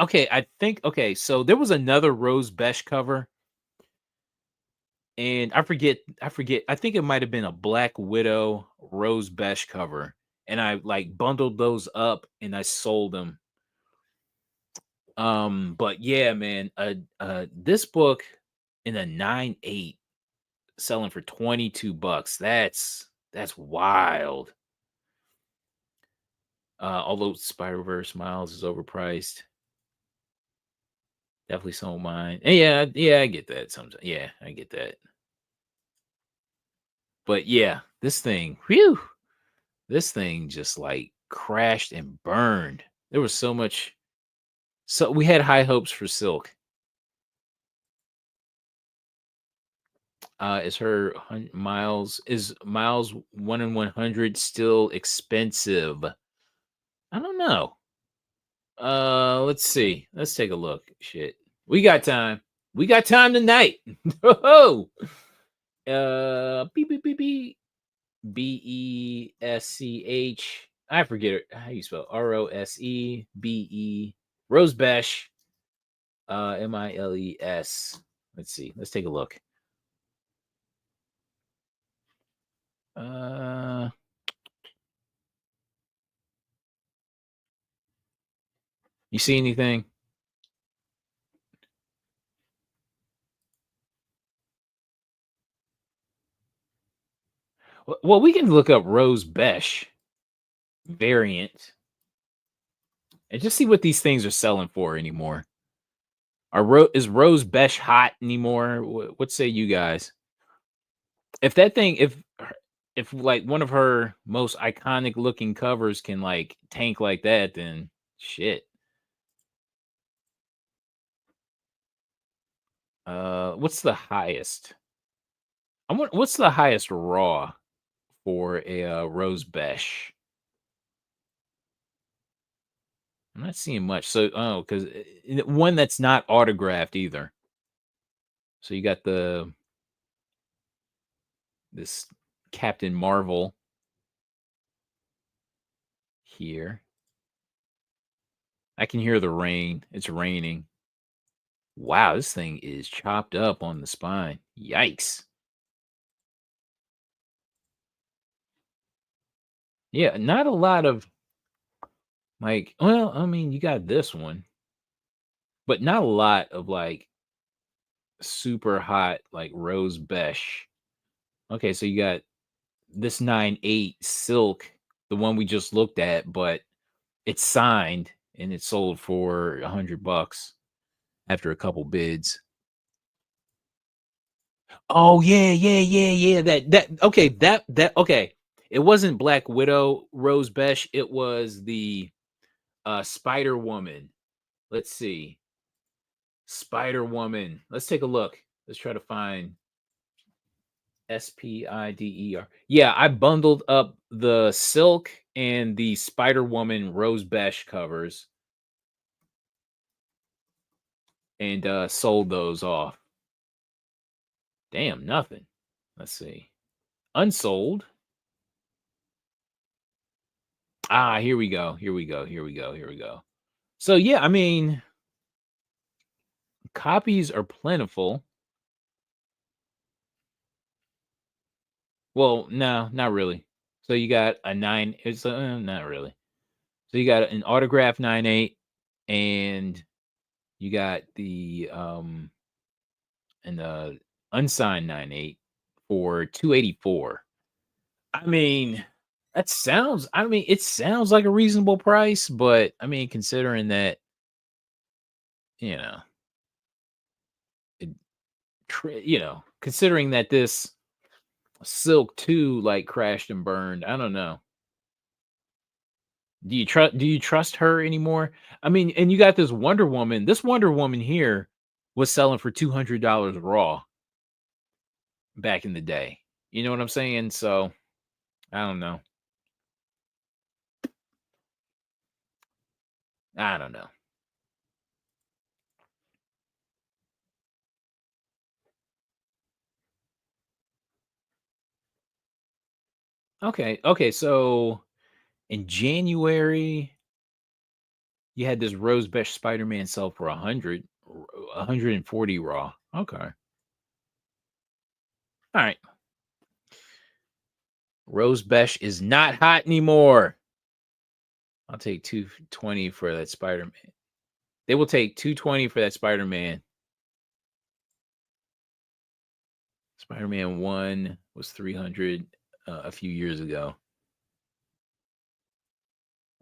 Okay, I think okay, so there was another Rose Besh cover, and I forget. I think it might have been a Black Widow Rose Besh cover, and I like bundled those up and I sold them. But yeah, man, this book in a 9.8 selling for $22. That's wild. Although Spider-Verse Miles is overpriced. Definitely sold mine. And yeah, yeah, I get that sometimes. Yeah, I get that. But yeah, this thing, whew, this thing just like crashed and burned. There was so much. So we had high hopes for Silk. Is her Miles 1 in 100 still expensive? I don't know. Let's see. Let's take a look. Shit. We got time. We got time tonight. Oh. Beep beep beep beep. Besch. I forget it. How you spell Rosebe Rosebesh. Miles. Let's see. Let's take a look. Uh you see anything? Well, we can look up Rose Besh variant and just see what these things are selling for anymore. Is Rose Besh hot anymore? What say you guys? If that thing, if like one of her most iconic looking covers can like tank like that, then shit. What's the highest? What's the highest raw for a Rose Besh? I'm not seeing much. So, oh, because one that's not autographed either. So you got this Captain Marvel here. I can hear the rain. It's raining. Wow, this thing is chopped up on the spine. Yikes. Yeah, not a lot of like, well, I mean, you got this one, but not a lot of like super hot like Rose Besh. Okay, so you got this 9.8 silk, the one we just looked at, but it's signed and it sold for $100 after a couple bids. Oh yeah. That okay, that okay. It wasn't Black Widow Rose Besh, it was the Spider Woman. Let's see. Spider Woman. Let's take a look. Let's try to find Spider. Yeah, I bundled up the silk and the Spider Woman Rose Besh covers and sold those off. Damn, nothing. Let's see. Unsold. Ah, here we go. Here we go. So yeah, I mean, copies are plentiful. Well, no, not really. So you got a nine. It's not really. So you got an autograph 9.8, and you got the an unsigned 9.8 for 284. I mean, that sounds. I mean, it sounds like a reasonable price, but I mean, considering that you know, it, considering that this Silk 2 like crashed and burned, I don't know. Do you trust her anymore? I mean, and you got this Wonder Woman. This Wonder Woman here was selling for $200 raw back in the day. You know what I'm saying? So, I don't know. I don't know. Okay, so in January, you had this Rose Besh Spider-Man sell for 140 raw. Okay. All right. Rose Besh is not hot anymore. I'll take 220 for that Spider-Man. They will take 220 for that Spider-Man. Spider-Man 1 was 300 a few years ago.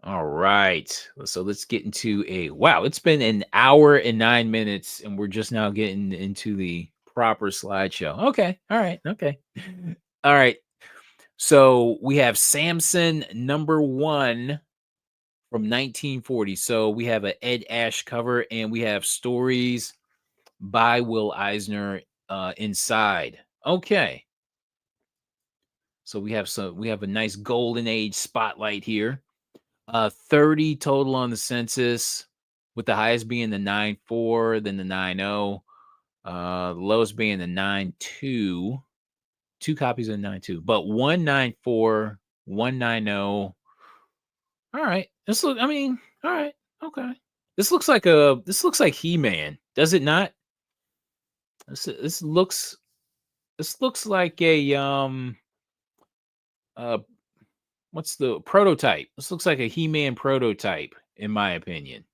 All right. So let's get into wow, it's been an hour and 9 minutes, and we're just now getting into the proper slideshow. Okay. All right. Okay. All right. So we have Samson #1 from 1940. So we have an Ed Ash cover, and we have stories by Will Eisner inside. Okay. So we have a nice golden age spotlight here. 30 total on the census, with the highest being the 9.4, then the 9.0, the lowest being the 9.2. Two copies of the 9.2, but 194, 190. All right. I mean, all right. Okay. This looks like He-Man, does it not? This looks like a uh what's the prototype? This looks like a He-Man prototype, in my opinion.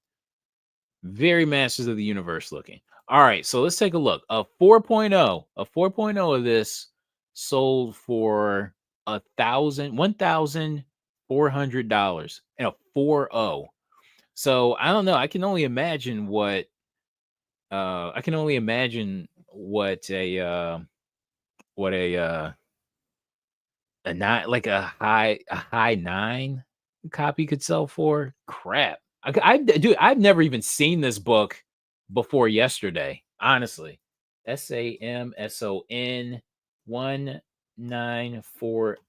Very Masters of the Universe looking. All right, so let's take a look. A 4.0 of this sold for $1,400 and a 4.0. So I don't know. I can only imagine what a nine, like a high nine copy could sell for. Crap. Dude, I've never even seen this book before yesterday, honestly. SAMSON 1940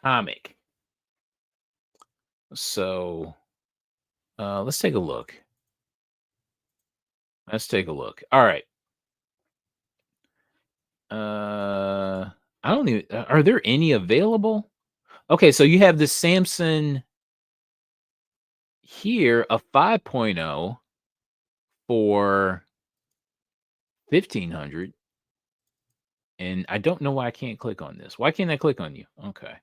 comic. So let's take a look. Let's take a look. All right. I don't even are there any available? Okay, so you have the Samsung here, a 5.0 for 1,500, and I don't know why I can't click on this. Why can't I click on you? Okay.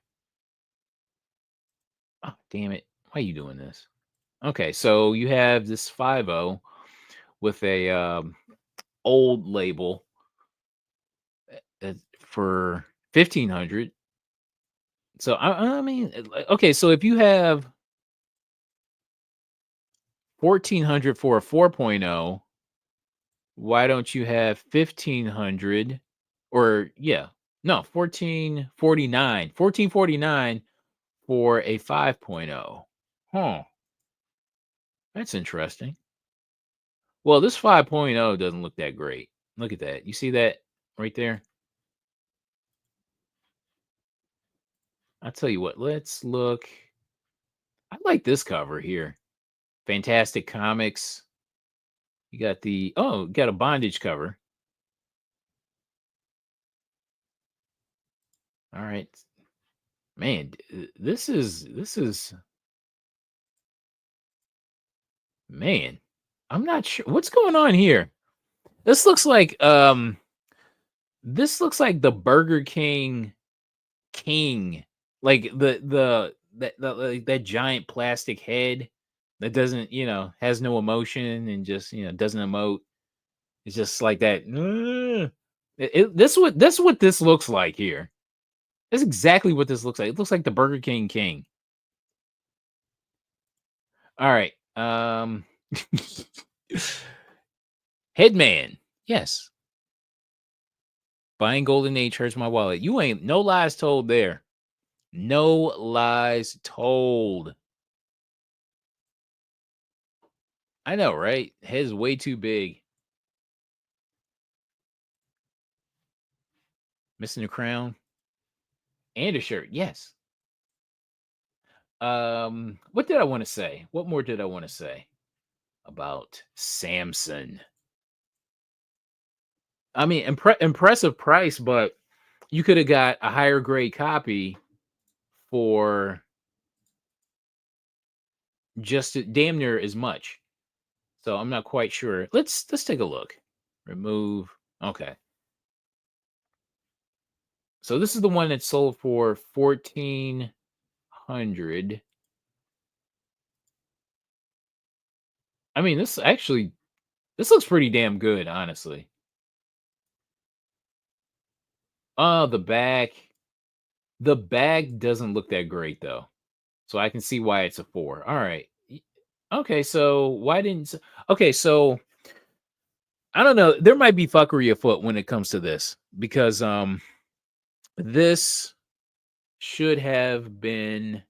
Oh, damn it. Why are you doing this? Okay, so you have this 5.0 with a old label for 1,500. So I mean, okay, so if you have 1,400 for a 4.0, why don't you have 1,500 or yeah, no, 1449 for a 5.0. Huh, that's interesting. Well, this 5.0 doesn't look that great. Look at that. You see that right there? I'll tell you what, let's look. I like this cover here. Fantastic Comics. You got got a bondage cover. All right. Man, this is man. I'm not sure what's going on here. This looks like the Burger King, like like that giant plastic head that doesn't, has no emotion and just, doesn't emote. It's just like that. This what this looks like here. That's exactly what this looks like. It looks like the Burger King. All right. Headman. Yes. Buying Golden Age hurts my wallet. You ain't no lies told there. No lies told. I know, right? Head's way too big. Missing a crown and a shirt. Yes. What did I want to say? What more did I want to say about Samson? I mean, impressive price, but you could have got a higher grade copy for just damn near as much. So I'm not quite sure. Let's take a look. Remove. Okay. So this is the one that sold for 1,400. I mean, this looks pretty damn good, honestly. Oh, the bag doesn't look that great though. So I can see why it's a 4. All right. Okay, so why didn't okay, so I don't know. There might be fuckery afoot when it comes to this because this should have been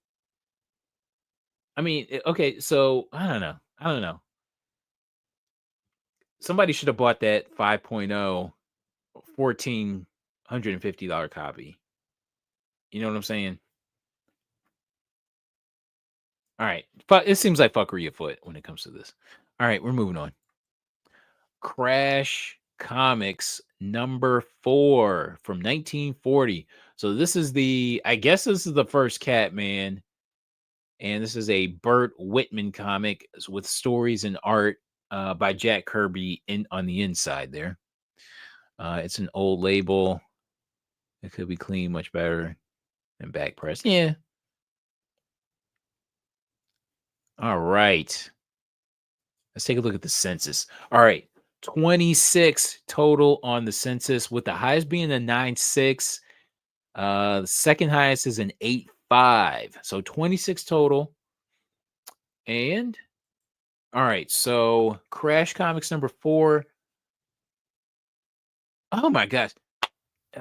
I mean, okay, so I don't know. I don't know. Somebody should have bought that 5.0 $1,450 copy. You know what I'm saying? All right. But it seems like fuckery afoot when it comes to this. All right, we're moving on. Crash Comics #4 from 1940. So this is I guess this is the first Catman, and this is a Burt Whitman comic with stories and art by Jack Kirby on the inside there. It's an old label. It could be clean much better than back press. Yeah. All right. Let's take a look at the census. All right. 26 total on the census, with the highest being a 9.6. The second highest is an 8.5. So 26 total. And all right, so Crash Comics number 4. Oh my gosh.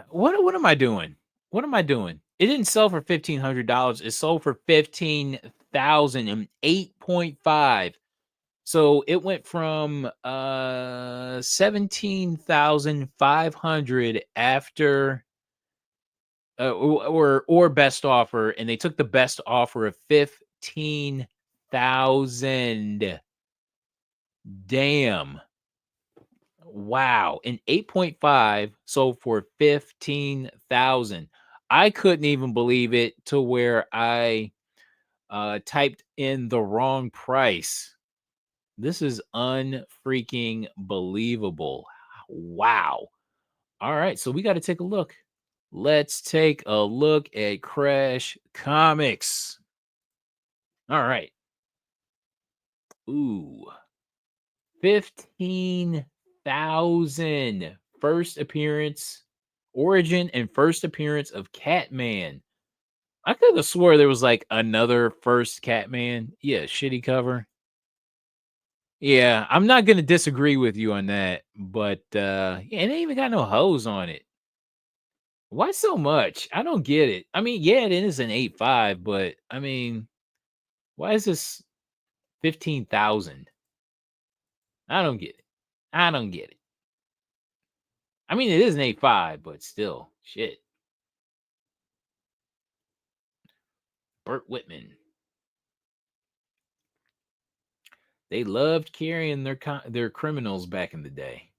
What am I doing? What am I doing? It didn't sell for $1,500. It sold for 15,000 and 8.5. So it went from 17,500 after or best offer, and they took the best offer of 15,000. Damn. Wow. And 8.5 sold for 15,000. I couldn't even believe it to where I typed in the wrong price. This is unfreaking believable. Wow. All right, so we got to take a look. Let's take a look at Crash Comics. All right. Ooh. 15,000. First appearance, origin and first appearance of Catman. I could have swore there was like another first Catman. Yeah, shitty cover. Yeah, I'm not gonna disagree with you on that, but yeah, it ain't even got no hose on it. Why so much? I don't get it. I mean, yeah, it is an 8.5, but I mean, why is this 15,000? I don't get it. I don't get it. I mean, it is an 8.5, but still, shit. Burt Whitman. They loved carrying their criminals back in the day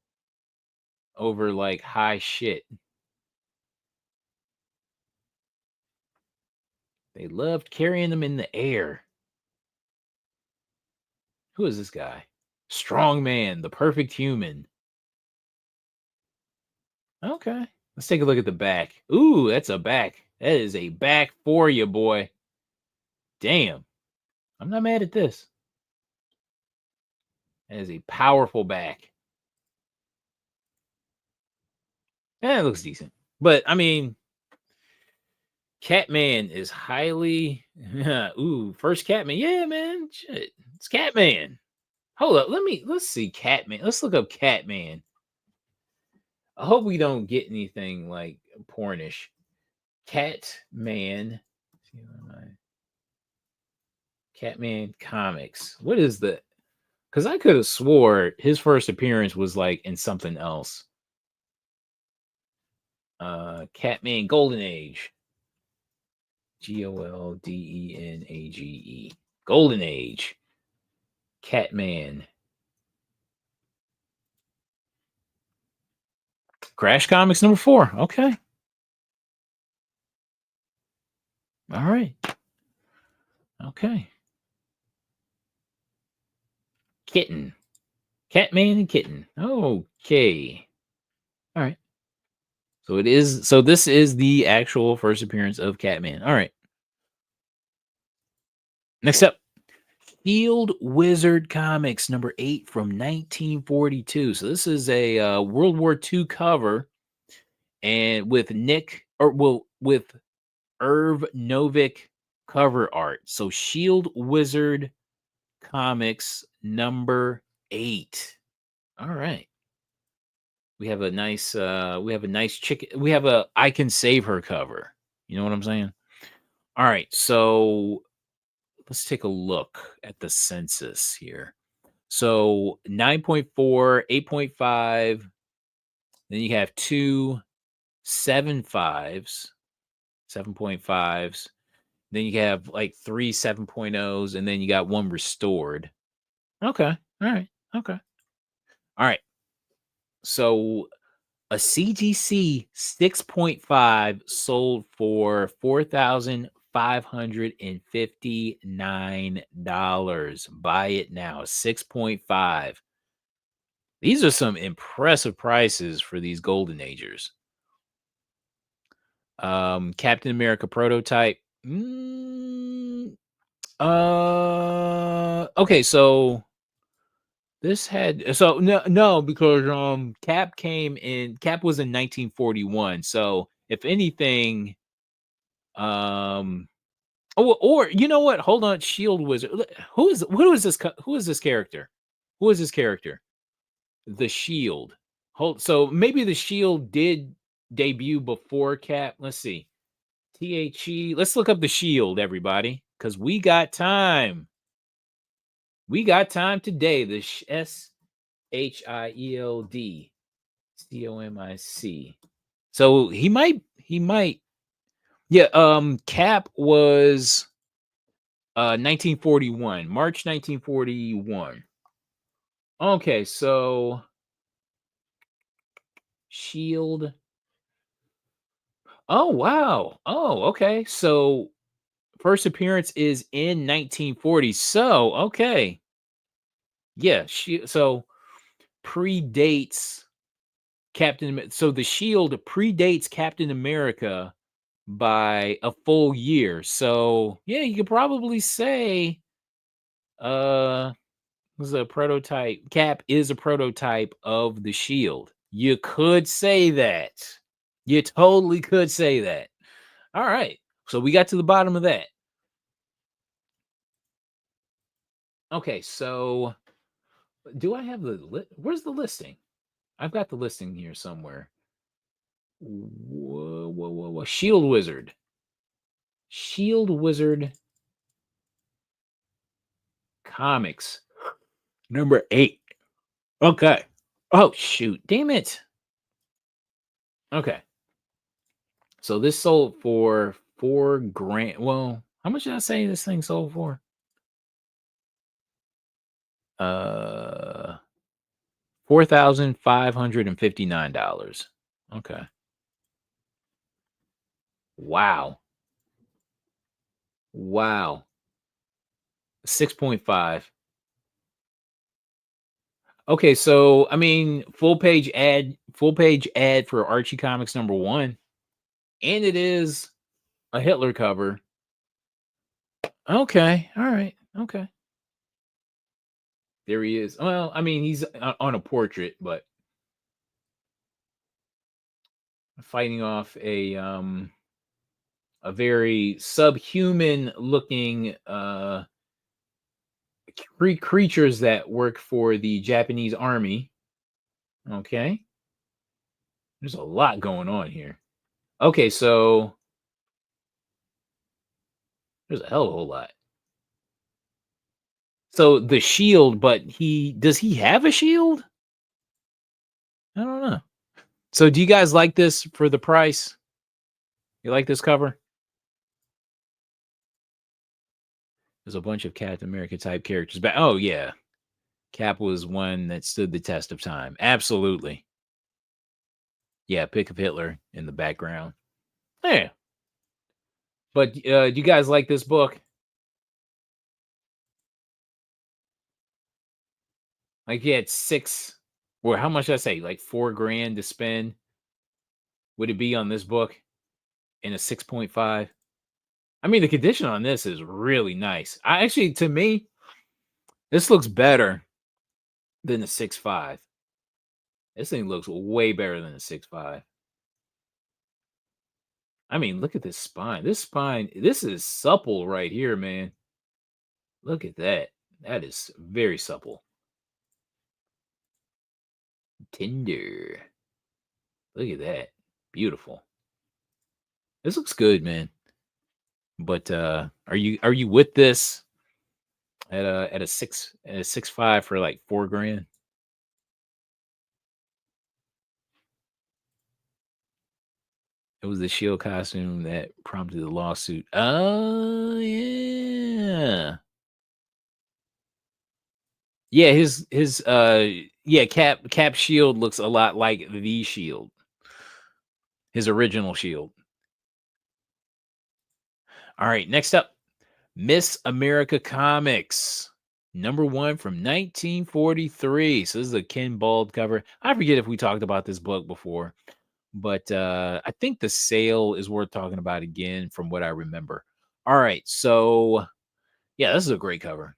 over like high shit. They loved carrying them in the air. Who is this guy? Strong man, the perfect human. Okay. Let's take a look at the back. Ooh, that's a back. That is a back for you, boy. Damn. I'm not mad at this. That is a powerful back. It looks decent. But I mean, Catman is highly ooh, first Catman. Yeah, man. Shit. It's Catman. Hold up. Let's see Catman. Let's look up Catman. I hope we don't get anything like pornish. Catman. Catman comics. What is the because I could have swore his first appearance was like in something else. Catman Golden Age. Goldenage. Golden Age. Catman. Crash Comics number 4. Okay. All right. Okay. Kitten. Catman and Kitten. Okay. All right. So this is the actual first appearance of Catman. All right. Next up, Field Wizard Comics number 8 from 1942. So this is a World War II cover, and with with Irv Novick cover art. So Shield Wizard Comics number 8. All right. We have a nice chicken. We have a I Can Save Her cover. You know what I'm saying? All right. So let's take a look at the census here. So 9.4, 8.5. Then you have two 7.5s, 7.5s. Then you have like three 7.0s, and then you got one restored. Okay. All right. Okay. All right. So a CGC 6.5 sold for $4,559. Buy it now. 6.5. These are some impressive prices for these Golden Agers. Captain America prototype. Okay, so This had so no, because Cap was in 1941. So if anything, um or you know what? Hold on, Shield Wizard. Who is this character? Who is this character? The Shield. Hold so maybe the Shield did debut before Cap. Let's see. THE. Let's look up the Shield, everybody, because we got time. We got time today. The SHIELD So he might yeah, Cap was 1941, March 1941. Okay, so Shield. Oh wow. Oh, okay. So first appearance is in 1940. So, okay. Yeah, so predates so the Shield predates Captain America by a full year. So, yeah, you could probably say uh was a prototype. Cap is a prototype of the Shield. You could say that. You totally could say that. All right. So we got to the bottom of that. Okay, so do I have where's the listing? I've got the listing here somewhere. Whoa, whoa, whoa, whoa. Shield Wizard. Shield Wizard Comics. Number 8. Okay. Oh shoot. Damn it. Okay. So this sold for 4 grand. Well, how much did I say this thing sold for? Uh $4,559. Okay. Wow. Wow. 6.5. Okay, so I mean, full page ad for Archie Comics number 1, and it is a Hitler cover. Okay, all right. Okay. There he is. Well, I mean, he's on a portrait, but fighting off a very subhuman looking creatures that work for the Japanese army. Okay. There's a lot going on here. Okay, so there's a hell of a whole lot. So the shield, but he have a shield? I don't know. So do you guys like this for the price? You like this cover? There's a bunch of Captain America type characters. But oh yeah. Cap was one that stood the test of time. Absolutely. Yeah, pick of Hitler in the background. Yeah. But do you guys like this book? Like you had 6 or how much did I say? Like 4 grand to spend? Would it be on this book in a 6.5? I mean, the condition on this is really nice. I actually, to me, this looks better than the 6.5. This thing looks way better than the 6.5. I mean, look at this spine. This is supple right here, man. Look at that. That is very supple. Tender. Look at that. Beautiful. This looks good, man. But are you with this at a 6.5 for like 4 grand? It was the Shield costume that prompted the lawsuit. Oh yeah. Yeah, his Cap shield looks a lot like the shield. His original shield. All right, next up, Miss America Comics. Number 1 from 1943. So this is a Ken Bald cover. I forget if we talked about this book before, but I think the sale is worth talking about again from what I remember. All right, so yeah, this is a great cover.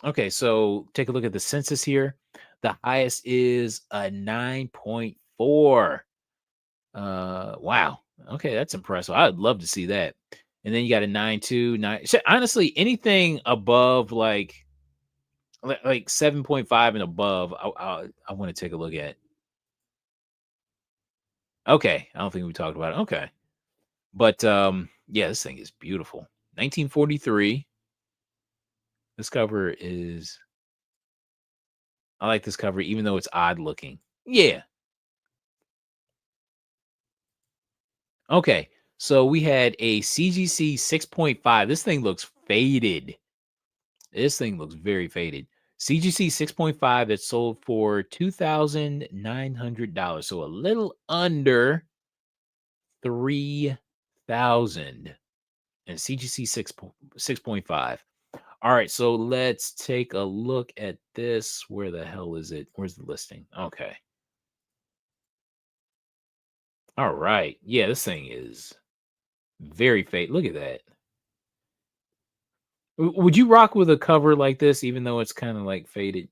Okay, so take a look at the census here. The highest is a 9.4. Wow. Okay, that's impressive. I'd love to see that. And then you got a 9.2, 9. Honestly, anything above like 7.5 and above, I want to take a look at. Okay, I don't think we talked about it. Okay. But yeah, this thing is beautiful. 1943. This cover is I like this cover even though it's odd looking. Yeah. Okay. So we had a CGC 6.5. This thing looks faded. This thing looks very faded. CGC 6.5 that sold for $2,900. So a little under 3,000. And CGC 6.5. All right, so let's take a look at this. Where the hell is it? Where's the listing? Okay. All right. Yeah, this thing is very fake. Look at that. Would you rock with a cover like this, even though it's kind of like faded?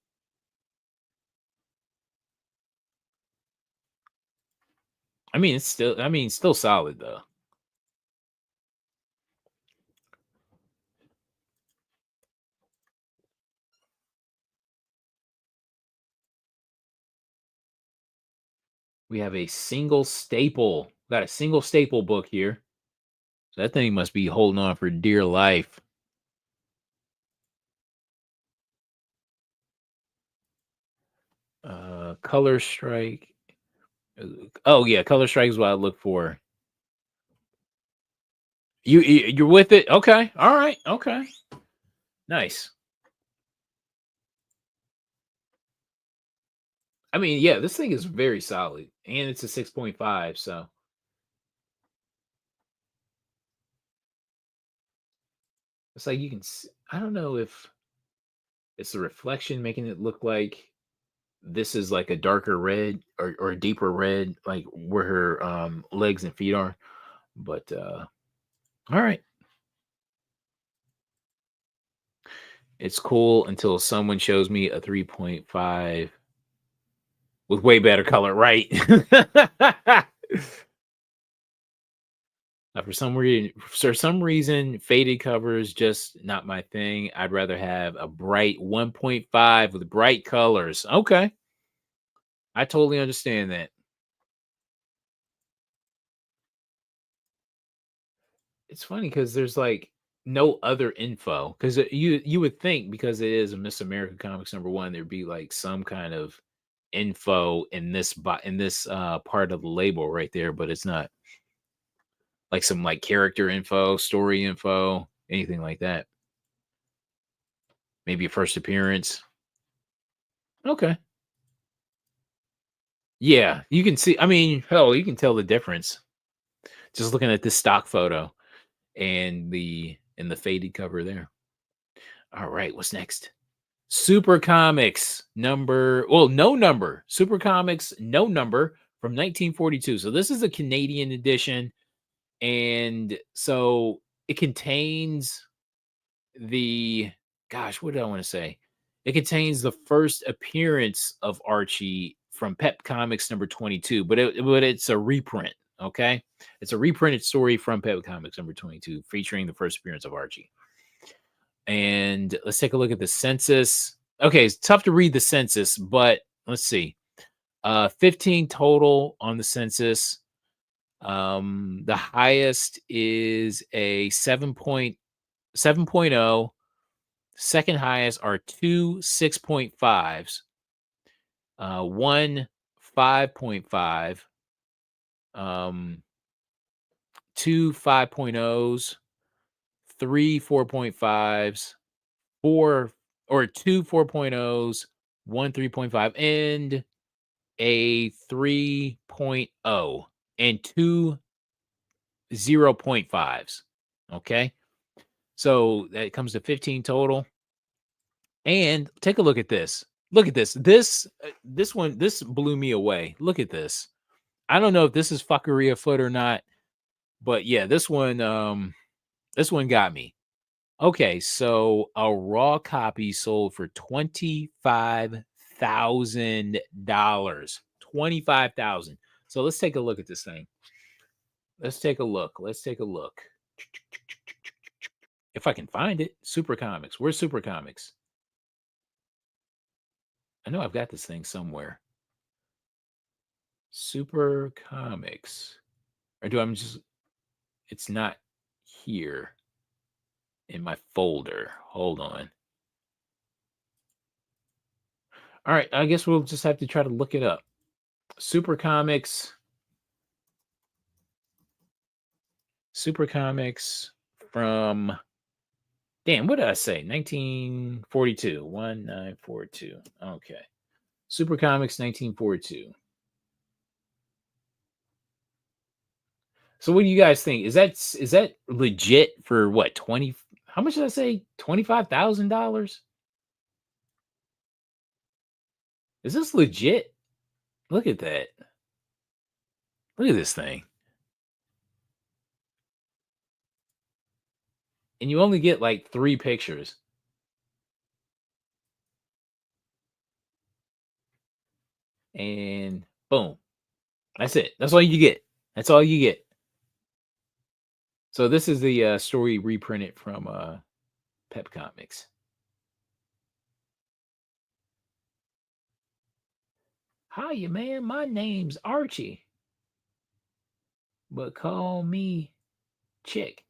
Still solid though. We have a single staple. Got a single staple book here. So that thing must be holding on for dear life. Color strike. Oh yeah, color strike is what I look for. You're with it? Okay. All right. Okay. Nice. Yeah, this thing is very solid, and it's a 6.5. So it's like you can. I don't know if it's the reflection making it look like this is like a darker red or a deeper red, like where her legs and feet are. But all right, it's cool until someone shows me a 3.5 with way better color, right? For some reason, faded covers just not my thing. I'd rather have a bright 1.5 with bright colors. Okay, I totally understand that. It's funny because there's like no other info because you would think because it is a Miss America Comics #1, there'd be like some kind of info in this part of the label right there, but it's not like some like character info, story info, anything like that. Maybe a first appearance. Okay. Yeah, you can see. Hell, you can tell the difference just looking at this stock photo and the faded cover there. All right, what's next? Super Comics no number. Super Comics no number from 1942. So this is a Canadian edition, and so it contains the what do I want to say? It contains the first appearance of Archie from Pep Comics number 22, but it's a reprint. Okay, it's a reprinted story from Pep Comics number 22, featuring the first appearance of Archie. And let's take a look at the census. Okay, it's tough to read the census, but let's see. 15 total on the census. The highest is a 7.0. Second highest are two 6.5s, one 5.5, um, two 5.0s, three 4.5s, four or two 4.0s, one 3.5, and a 3.0 and two 0.5s. Okay. So that comes to 15 total. And take a look at this. Look at this. This blew me away. Look at this. I don't know if this is fuckery afoot or not, but yeah, this one got me. Okay, so a raw copy sold for $25,000. 25,000. So let's take a look at this thing. Let's take a look. Let's take a look. If I can find it. Super Comics. Where's Super Comics? I know I've got this thing somewhere. Super Comics. Or do I'm just it's not here in my folder. Hold on. All right, I guess we'll just have to try to look it up. Super Comics. Super Comics from damn, what did I say? 1942. 1942. Okay. Super Comics 1942. So what do you guys think? Is that legit for what 20 how much did I say? $25,000? Is this legit? Look at that. Look at this thing. And you only get like 3 pictures. And boom. That's it. That's all you get. That's all you get. So this is the story reprinted from Pep Comics. Hiya, man. My name's Archie, but call me Chick.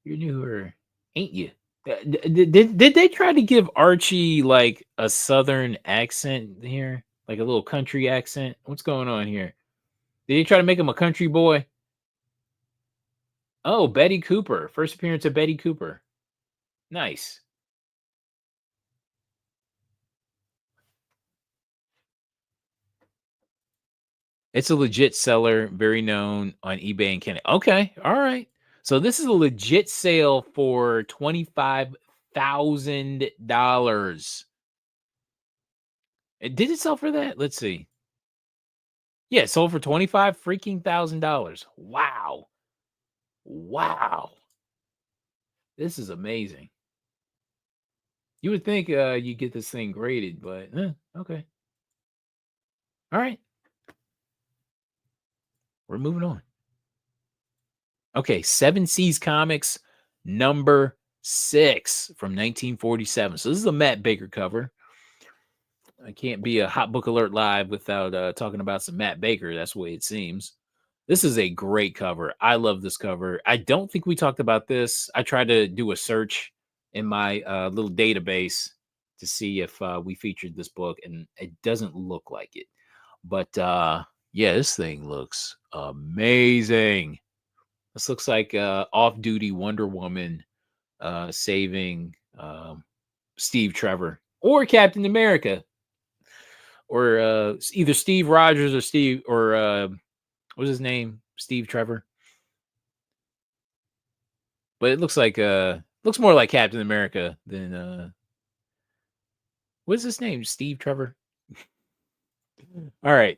You're newer, ain't you? Did they try to give Archie like a southern accent here, like a little country accent? What's going on here? Did they try to make him a country boy? Oh, Betty Cooper. First appearance of Betty Cooper. Nice. It's a legit seller, very known on eBay and Canada. Okay, all right. So this is a legit sale for $25,000. Did it sell for that? Let's see. Yeah, it sold for 25 freaking thousand dollars. Wow. Wow. This is amazing. You would think you get this thing graded, but okay. All right. We're moving on. Okay, Seven Seas Comics number 6 from 1947. So this is a Matt Baker cover. I can't be a hot book alert live without talking about some Matt Baker. That's the way it seems. This is a great cover. I love this cover. I don't think we talked about this. I tried to do a search in my little database to see if we featured this book, and it doesn't look like it. But yeah, this thing looks amazing. This looks like off-duty Wonder Woman saving Steve Trevor or Captain America or either Steve Rogers or Steve or what's his name? Steve Trevor. But it looks more like Captain America than what's his name? Steve Trevor. All right.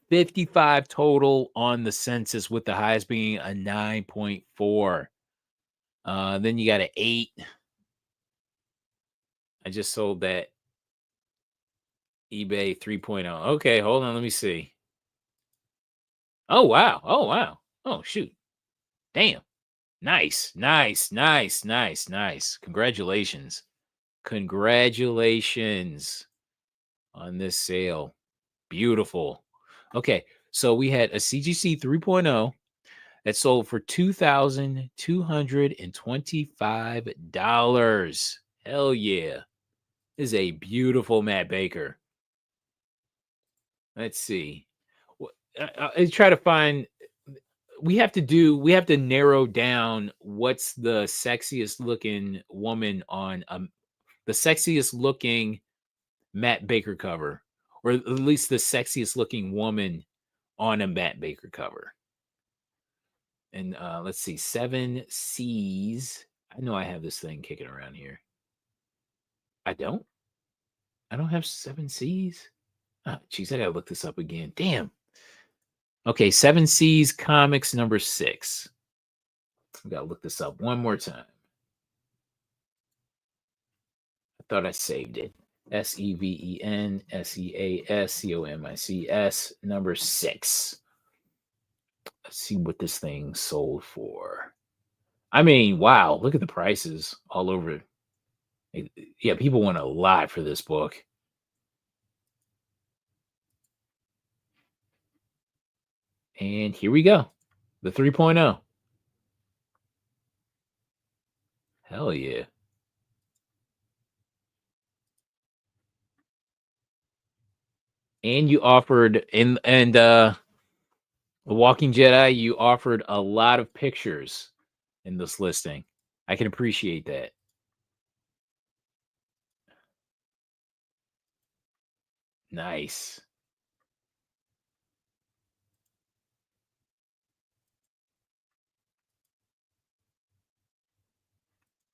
55 total on the census with the highest being a 9.4. Then you got an 8. I just sold that eBay 3.0. Okay, hold on, let me see. Oh wow. Oh wow. Oh shoot. Damn. Nice. Nice. Nice. Nice. Nice. Congratulations. Congratulations on this sale. Beautiful. Okay, so we had a CGC 3.0 that sold for $2,225. Hell yeah. This is a beautiful Matt Baker. Let's see. I try to find we have to narrow down what's the sexiest looking woman on the sexiest looking Matt Baker cover, or at least the sexiest looking woman on a Matt Baker cover. And let's see, Seven Seas. I know I have this thing kicking around here. I don't. I don't have Seven Seas. Oh, geez, I gotta look this up again. Damn. Okay, Seven Seas Comics number 6. We gotta look this up one more time. thought I saved it. SEVENSEASCOMICS number 6. Let's see what this thing sold for. I mean, wow, look at the prices all over. Yeah, people want a lot for this book. And here we go. The 3.0. Hell yeah. And you offered and The Walking Jedi, you offered a lot of pictures in this listing. I can appreciate that. Nice.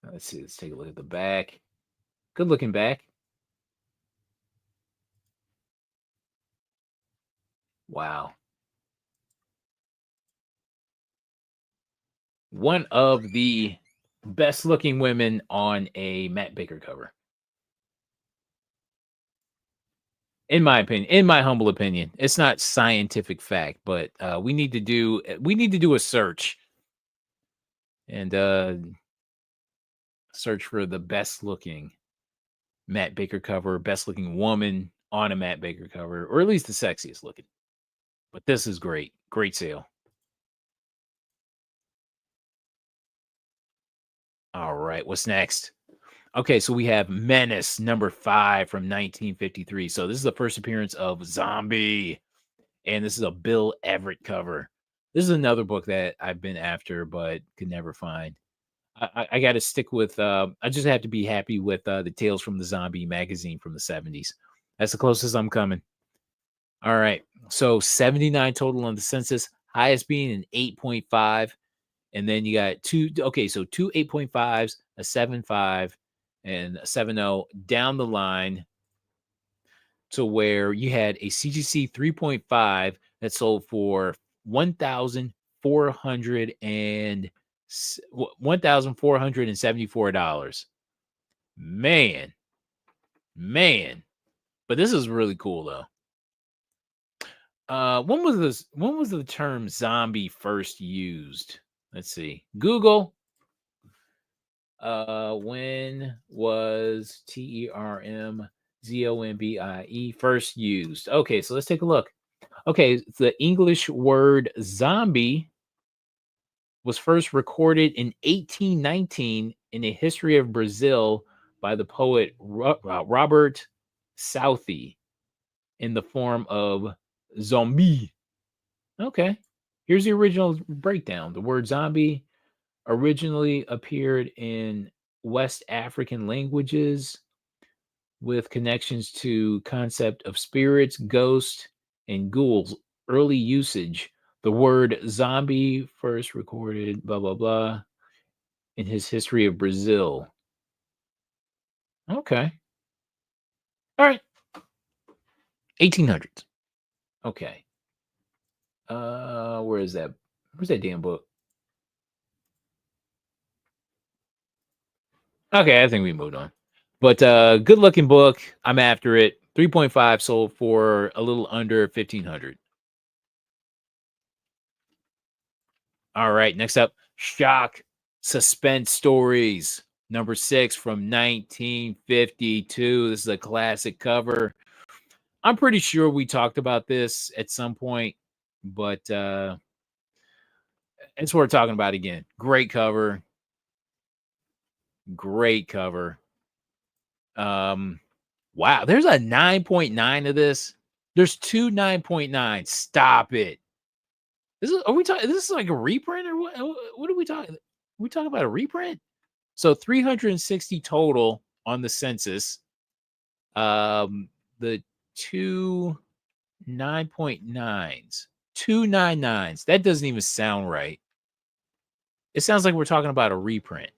Let's see. Let's take a look at the back. Good looking back. Wow. One of the best looking women on a Matt Baker cover. In my opinion, in my humble opinion. It's not scientific fact, but we need to do a search and search for the best looking Matt Baker cover, best looking woman on a Matt Baker cover, or at least the sexiest looking. But this is great. Great sale. All right, what's next? Okay, so we have Menace number 5 from 1953. So this is the first appearance of Zombie, and this is a Bill Everett cover. This is another book that I've been after but could never find. I got to stick with. I just have to be happy with the Tales from the Zombie magazine from the 70s. That's the closest I'm coming. All right, so 79 total on the census, highest being an 8.5. And then you got two 8.5s, a 7.5, and a 7.0 down the line to where you had a CGC 3.5 that sold for $1,474. Man. But this is really cool though. When was the term zombie first used? Let's see. Google. When was TERMZOMBIE first used? Okay, so let's take a look. Okay, the English word zombie was first recorded in 1819 in a history of Brazil by the poet Robert Southey in the form of zombie. Okay, here's the original breakdown. The word zombie originally appeared in West African languages with connections to concept of spirits, ghosts, and ghouls. Early usage. The word zombie first recorded blah blah blah in his history of Brazil. Okay. All right. 1800s. Okay. Where is that? Where's that damn book? Okay, I think we moved on. But good looking book. I'm after it. 3.5 sold for a little under 1,500. All right, next up, Shock Suspense Stories, number 6 from 1952. This is a classic cover. I'm pretty sure we talked about this at some point, but it's worth talking about again. Great cover. Great cover. Wow, there's a 9.9 of this. There's two 9.9. Stop it. Are we talking? This is like a reprint or what? What are we talking? We talking about a reprint? So 360 total on the census. The two 9.9s, 299s. That doesn't even sound right. It sounds like we're talking about a reprint.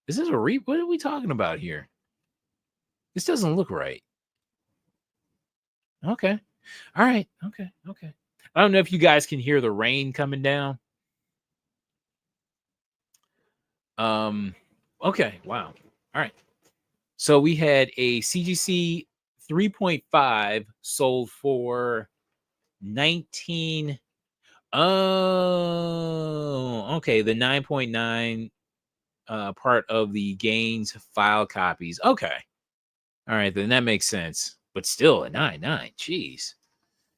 Is this a What are we talking about here? This doesn't look right. Okay. All right. Okay. I don't know if you guys can hear the rain coming down. Okay. Wow. All right. So we had a CGC 3.5 sold for 19. Oh, okay. The 9.9 part of the gains file copies. Okay. All right, then that makes sense. But still a 9.9. Jeez.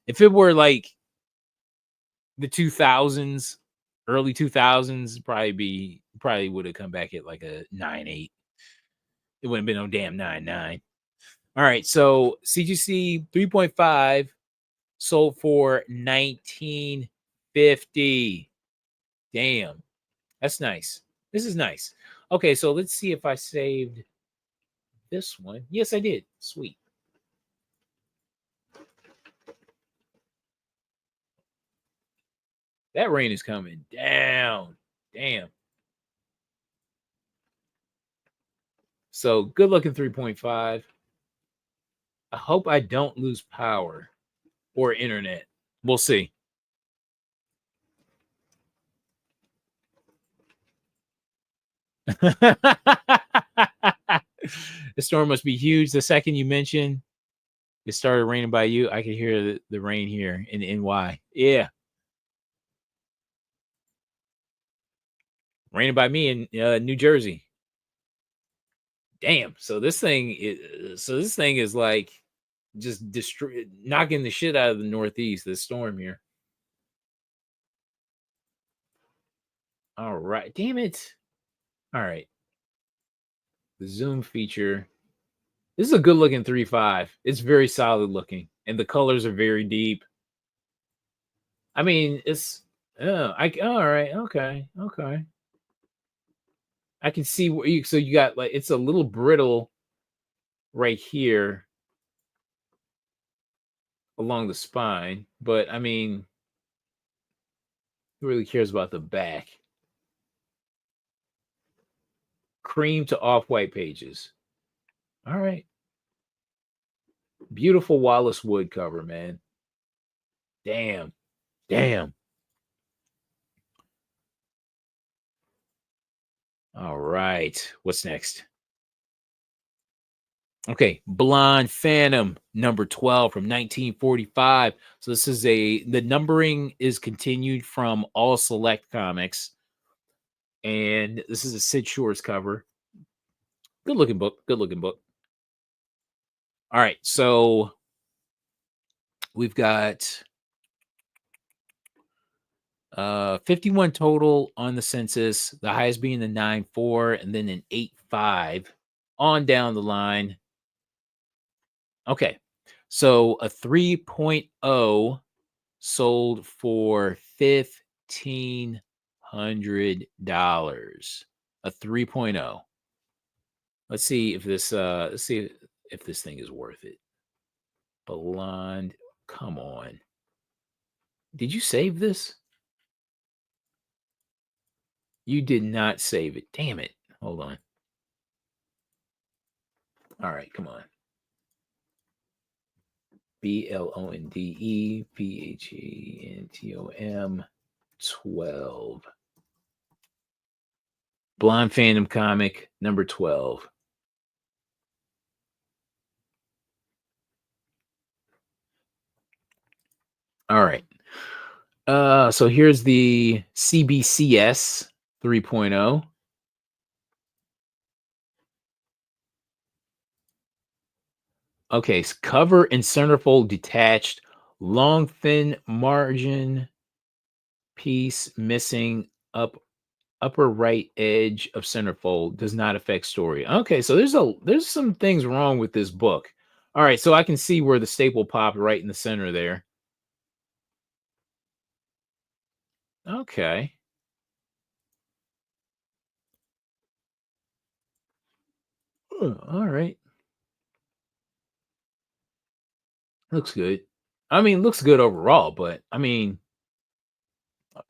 If it were like the 2000s, early 2000s, probably would have come back at like a 9.8. It wouldn't have been no damn 9.9. All right, so CGC 3.5 sold for 1950. Damn. That's nice. This is nice. Okay, so let's see if I saved this one. Yes, I did. Sweet. That rain is coming down. Damn. So good looking 3.5. I hope I don't lose power or internet. We'll see. The storm must be huge. The second you mentioned it started raining by you, I could hear the rain here in NY. Yeah, raining by me in New Jersey. Damn. So this thing is like just knocking the shit out of the Northeast. This storm here. All right. Damn it. All right. The zoom feature. This is a good looking 3.5. It's very solid looking, and the colors are very deep. I mean, it's all right, okay. I can see where you got like it's a little brittle right here along the spine, but I mean, who really cares about the back? Cream to off-white pages. All right. Beautiful Wallace Wood cover, man. Damn. Damn. All right. What's next? Okay, Blonde Phantom number 12 from 1945. So this is the numbering is continued from All Select Comics, and this is a Sid Shores cover. Good looking book. Good looking book. All right, so we've got 51 total on the census, the highest being the 9.4 and then an 8.5 on down the line. Okay. So a 3.0 sold for $1,500. A 3.0. Let's see if this thing is worth it. Blonde, come on. Did you save this? You did not save it. Damn it. Hold on. All right, come on. BLONDEPHENTOM 12. Blonde Phantom comic number 12. All right. So here's the CBCS 3.0. Okay, cover and centerfold detached, long thin margin piece missing upper right edge of centerfold does not affect story. Okay, so there's some things wrong with this book. All right, so I can see where the staple popped right in the center there. Okay. All right. Looks good. I mean, looks good overall, but I mean,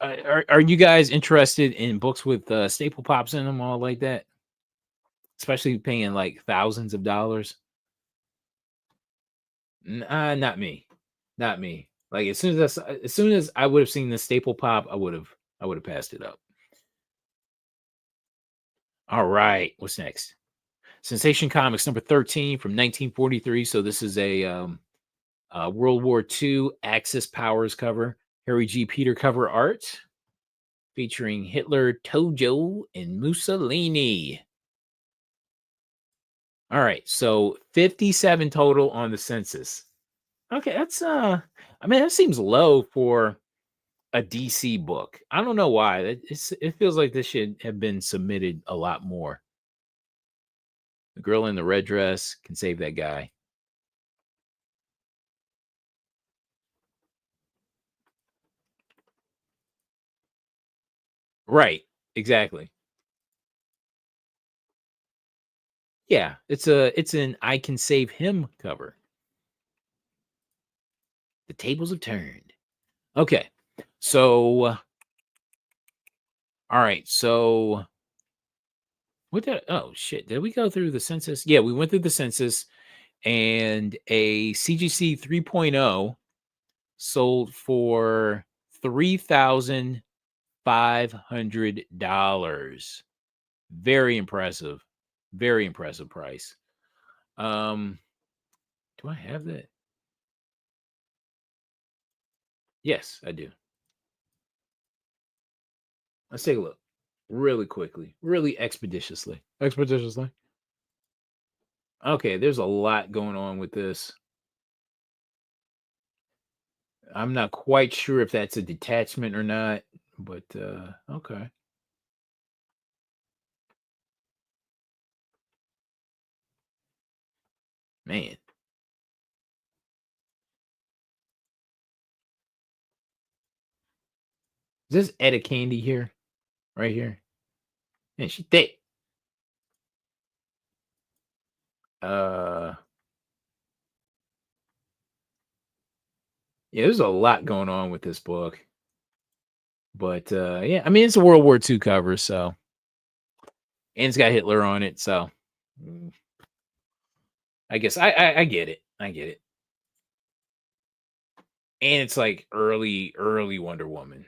are you guys interested in books with staple pops in them, all like that? Especially paying like thousands of dollars. Not me, not me. Like as soon as I would have seen the staple pop, I would have passed it up. All right, what's next? Sensation Comics number 13 from 1943. So this is a World War II Axis Powers cover. Harry G. Peter cover art featuring Hitler, Tojo, and Mussolini. All right, so 57 total on the census. Okay, that's I mean that seems low for a DC book. I don't know why. It feels like this should have been submitted a lot more. The girl in the red dress can save that guy. Right. Exactly. Yeah, it's an I can save him cover. The tables have turned. Okay. So all right. So what did oh shit. Did we go through the census? Yeah, we went through the census and a CGC 3.0 sold for $3,500. Very impressive. Very impressive price. Do I have that? Yes, I do. Let's take a look really quickly, really expeditiously. Expeditiously. Okay, there's a lot going on with this. I'm not quite sure if that's a detachment or not, but okay. Man, is this Etta Candy here? Right here? Man, she thick. Uh yeah, there's a lot going on with this book. But yeah, I mean it's a World War II cover, so and it's got Hitler on it, so mm, I guess I get it. I get it. And it's like early Wonder Woman.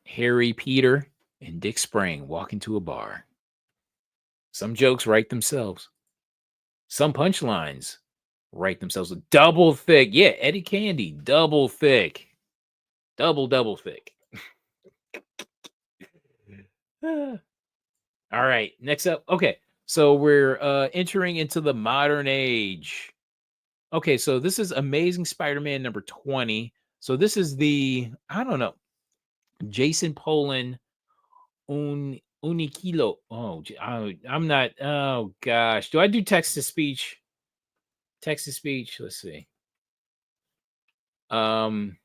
Harry, Peter, and Dick Spring walk into a bar. Some jokes write themselves. Some punchlines write themselves. Double thick. Yeah, Eddie Candy, double thick. Double thick. All right, next up. Okay, so we're entering into the modern age. Okay, so this is Amazing Spider-Man number 20. So this is the, I don't know, Jason Polin Unikilo. Oh, I'm not. Oh gosh, do I do text to speech? Text to speech. Let's see. Um,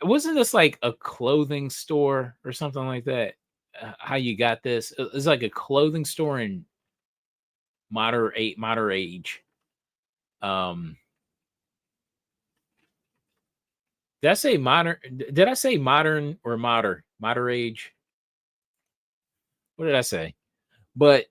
wasn't this like a clothing store or something like that? How you got this? It's like a clothing store in modern age. Um, did I say modern? Did I say modern or modern age? What did I say? But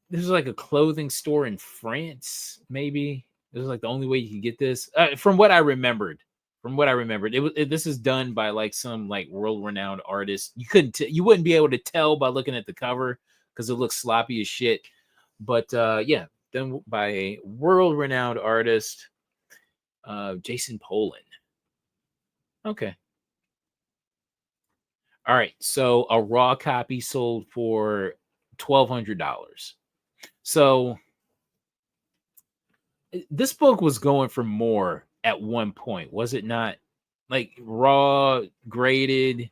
this is like a clothing store in France, maybe. This is like the only way you can get this. From what I remembered. From what I remembered, this is done by like some like world-renowned artist. You wouldn't be able to tell by looking at the cover because it looks sloppy as shit. But yeah, done by a world-renowned artist, Jason Polin. Okay. All right. So a raw copy sold for $1,200. So this book was going for more at one point, was it not? Like raw graded,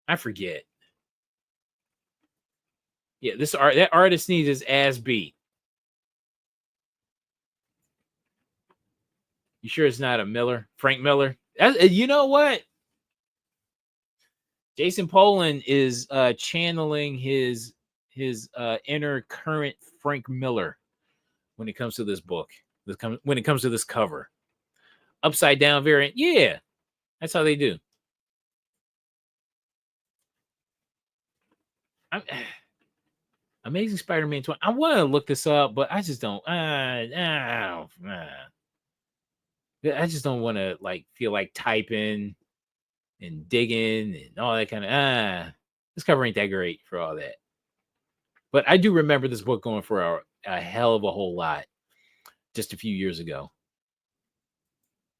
I forget. Yeah, that artist needs his ass beat. You sure it's not a Miller, Frank Miller? You know what? Jason Polin is channeling his inner current Frank Miller when it comes to this book. When it comes to this cover, upside down variant. Yeah, that's how they do. I'm, Amazing Spider-Man 20. I want to look this up, but I just don't. I just don't want to like feel like typing and digging and all that kind of this cover ain't that great for all that. But I do remember this book going for a hell of a whole lot just a few years ago.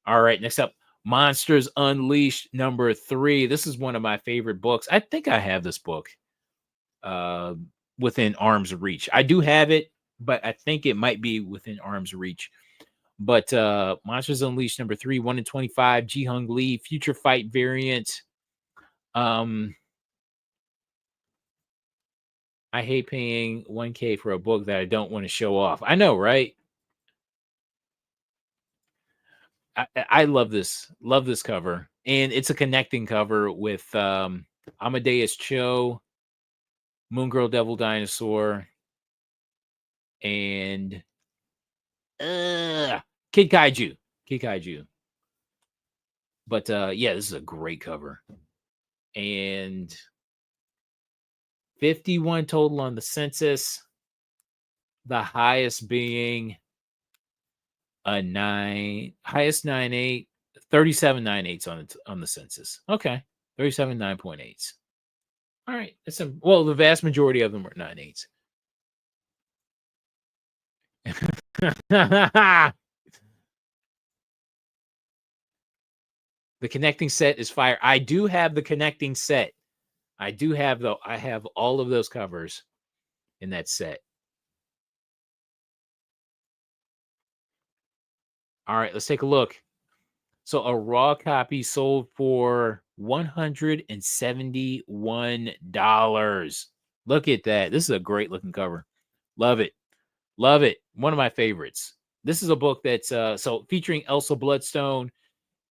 All right, next up, Monsters Unleashed #3. This is one of my favorite books. I think I have this book uh, within arm's reach. I do have it, but I think it might be within arm's reach. But Monsters Unleashed #3, 1 in 25, Ji Hung Lee, Future Fight variant. I hate paying $1K for a book that I don't want to show off. I know, right? I love this. Love this cover. And it's a connecting cover with Amadeus Cho, Moon Girl Devil Dinosaur, and Kid Kaiju. Kid Kaiju. But yeah, this is a great cover. And 51 total on the census. The highest being a 9, highest 9.8, 37 9.8s on the census. Okay. 37 9.8s. All right. That's well, the vast majority of them are 9.8s. The connecting set is fire. I do have the connecting set. I have all of those covers in that set. All right, let's take a look. So a raw copy sold for $171. Look at that. This is a great looking cover. Love it. Love it. One of my favorites. This is a book that's so featuring Elsa Bloodstone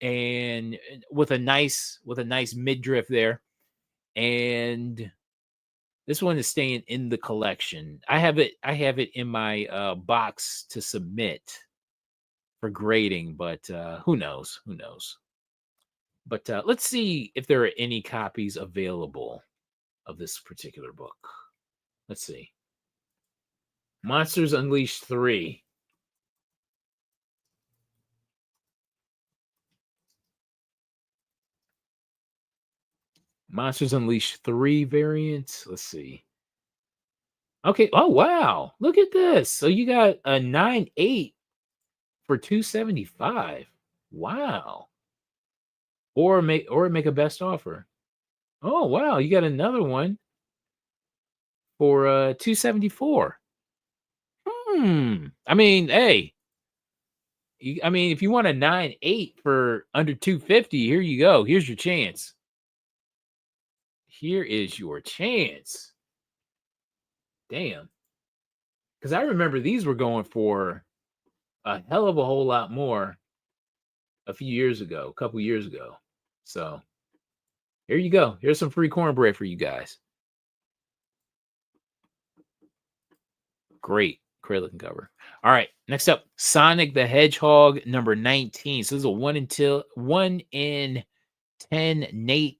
and with a nice midriff there. And this one is staying in the collection. I have it in my box to submit for grading, but who knows? Who knows? But let's see if there are any copies available of this particular book. Let's see. Monsters Unleashed 3. Monsters Unleashed 3 variants. Let's see. Okay. Oh, wow. Look at this. So you got a 9.8 for $275. Wow. Or make a best offer. Oh, wow. You got another one for $274. I mean, hey. I mean, if you want a 9.8 for under $250, here you go. Here's your chance. Here is your chance. Damn. Because I remember these were going for a hell of a whole lot more a couple years ago. So here you go. Here's some free cornbread for you guys. Great looking cover. All right, next up, Sonic the Hedgehog #19. So this is a 1 in 10 Nate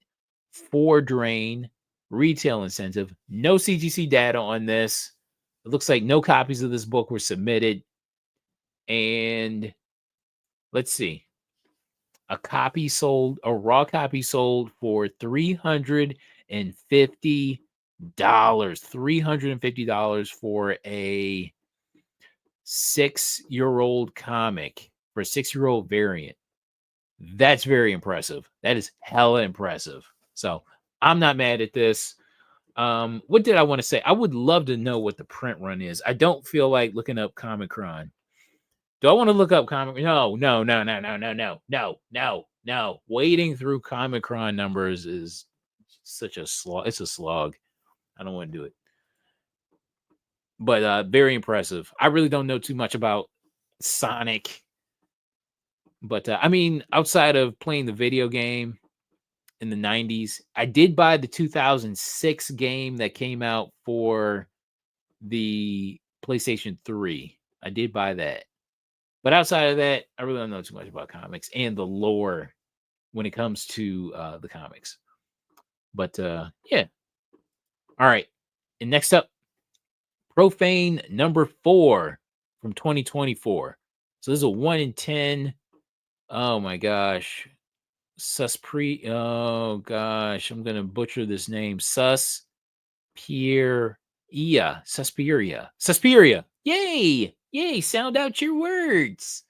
4 drain retail incentive. No CGC data on this. It looks like no copies of this book were submitted. And let's see. A raw copy sold for $350. $350 for a 6-year-old comic, for a 6-year-old variant. That's very impressive. That is hella impressive. So I'm not mad at this. What did I want to say? I would love to know what the print run is. I don't feel like looking up Comic-Con. Do I want to look up Comic? No. Wading through Comic-Con numbers is such a slog. It's a slog. I don't want to do it. But very impressive. I really don't know too much about Sonic. But I mean, outside of playing the video game in the 90s, I did buy the 2006 game that came out for the PlayStation 3. I did buy that. But outside of that, I really don't know too much about comics and the lore when it comes to the comics. But yeah. All right. And next up, Profane #4 from 2024. So this is a 1 in 10. Oh my gosh. Oh gosh, I'm gonna butcher this name. Suspiria. Yay! Yay! Sound out your words.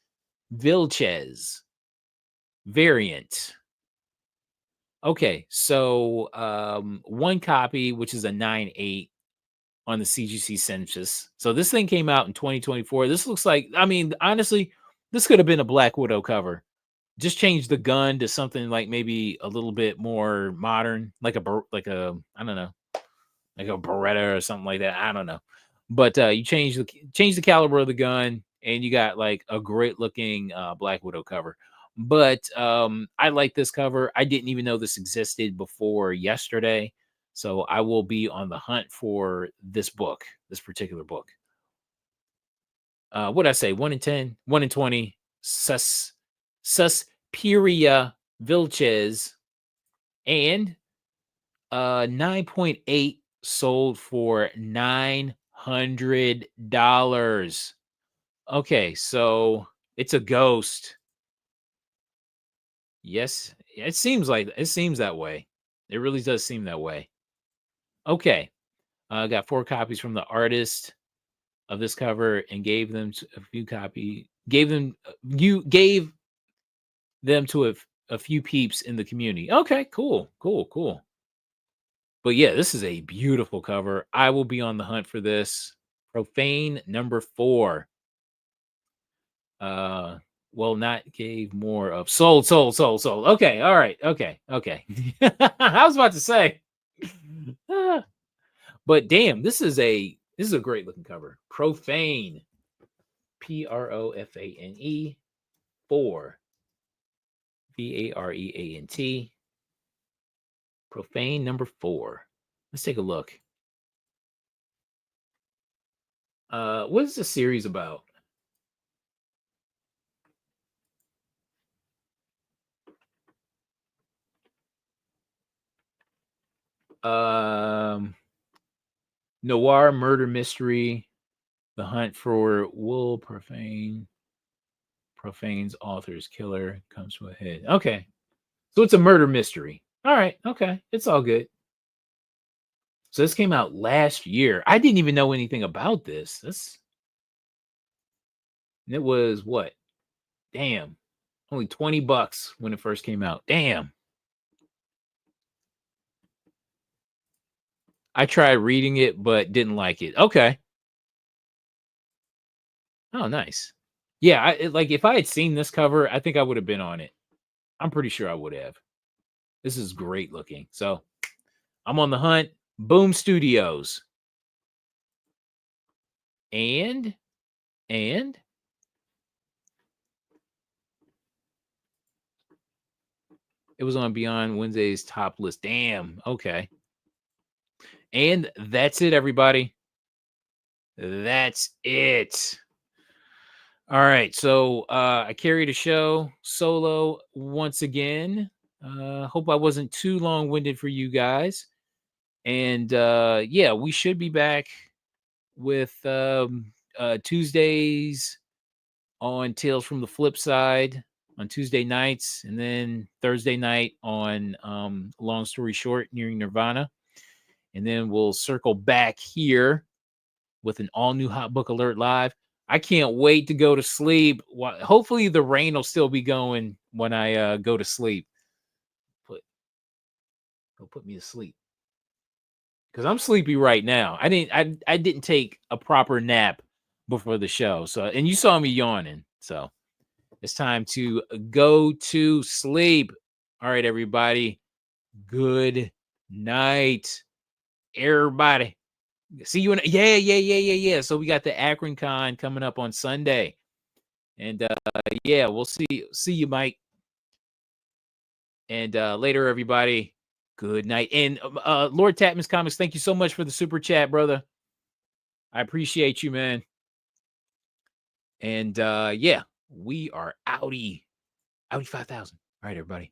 Vilches variant. Okay, so one copy, which is a 9.8 on the CGC census. So this thing came out in 2024. This looks like, I mean, honestly, this could have been a Black Widow cover. Just change the gun to something like maybe a little bit more modern, like a I don't know, like a Beretta or something like that. I don't know. But you change the caliber of the gun, and you got like a great looking Black Widow cover. But I like this cover. I didn't even know this existed before yesterday. So I will be on the hunt for this book, this particular book. What I say? 1 in 10, 1 in 20. Suspiria Vilches, and 9.8 sold for $900. Okay, so it's a ghost. Yes, it seems that way. It really does seem that way. Okay, I got 4 copies from the artist of this cover and gave them a few copy. Gave them you gave them to a few peeps in the community. Okay, cool. But yeah, this is a beautiful cover. I will be on the hunt for this. Profane number 4. Uh well, not gave more of sold. Okay, all right, okay. I was about to say. Ah, but damn, this is a great looking cover. Profane. Profane 4. Vareant. Profane number 4. Let's take a look. What is the series about? Um, Noir murder mystery. The hunt for Will Profane's author's killer comes to a head. Okay, so it's a murder mystery. All right, okay, it's all good. So this came out last year. I didn't even know anything about this. It was what? Damn, only $20 when it first came out. Damn. I tried reading it, but didn't like it. Okay. Oh, nice. Yeah, like if I had seen this cover, I think I would have been on it. I'm pretty sure I would have. This is great looking. So I'm on the hunt. Boom Studios. And and it was on Beyond Wednesday's top list. Damn. Okay. And that's it, everybody. That's it. All right. So I carried a show solo once again. Hope I wasn't too long-winded for you guys. And yeah, we should be back with Tuesdays on Tales from the Flip Side on Tuesday nights, and then Thursday night on Long Story Short, Nearing Nirvana. And then we'll circle back here with an all new Hot Book Alert Live. I can't wait to go to sleep. Hopefully, the rain will still be going when I go to sleep. Put me to sleep because I'm sleepy right now. I didn't take a proper nap before the show. So, and you saw me yawning. So it's time to go to sleep. All right, everybody. Good night, everybody. See you in yeah. So we got the Akron Con coming up on Sunday. And yeah, we'll see you, Mike. And later, everybody. Good night. And Lord Tapman's Comics, thank you so much for the super chat, brother. I appreciate you, man. And yeah, we are outie 5,000. All right, everybody.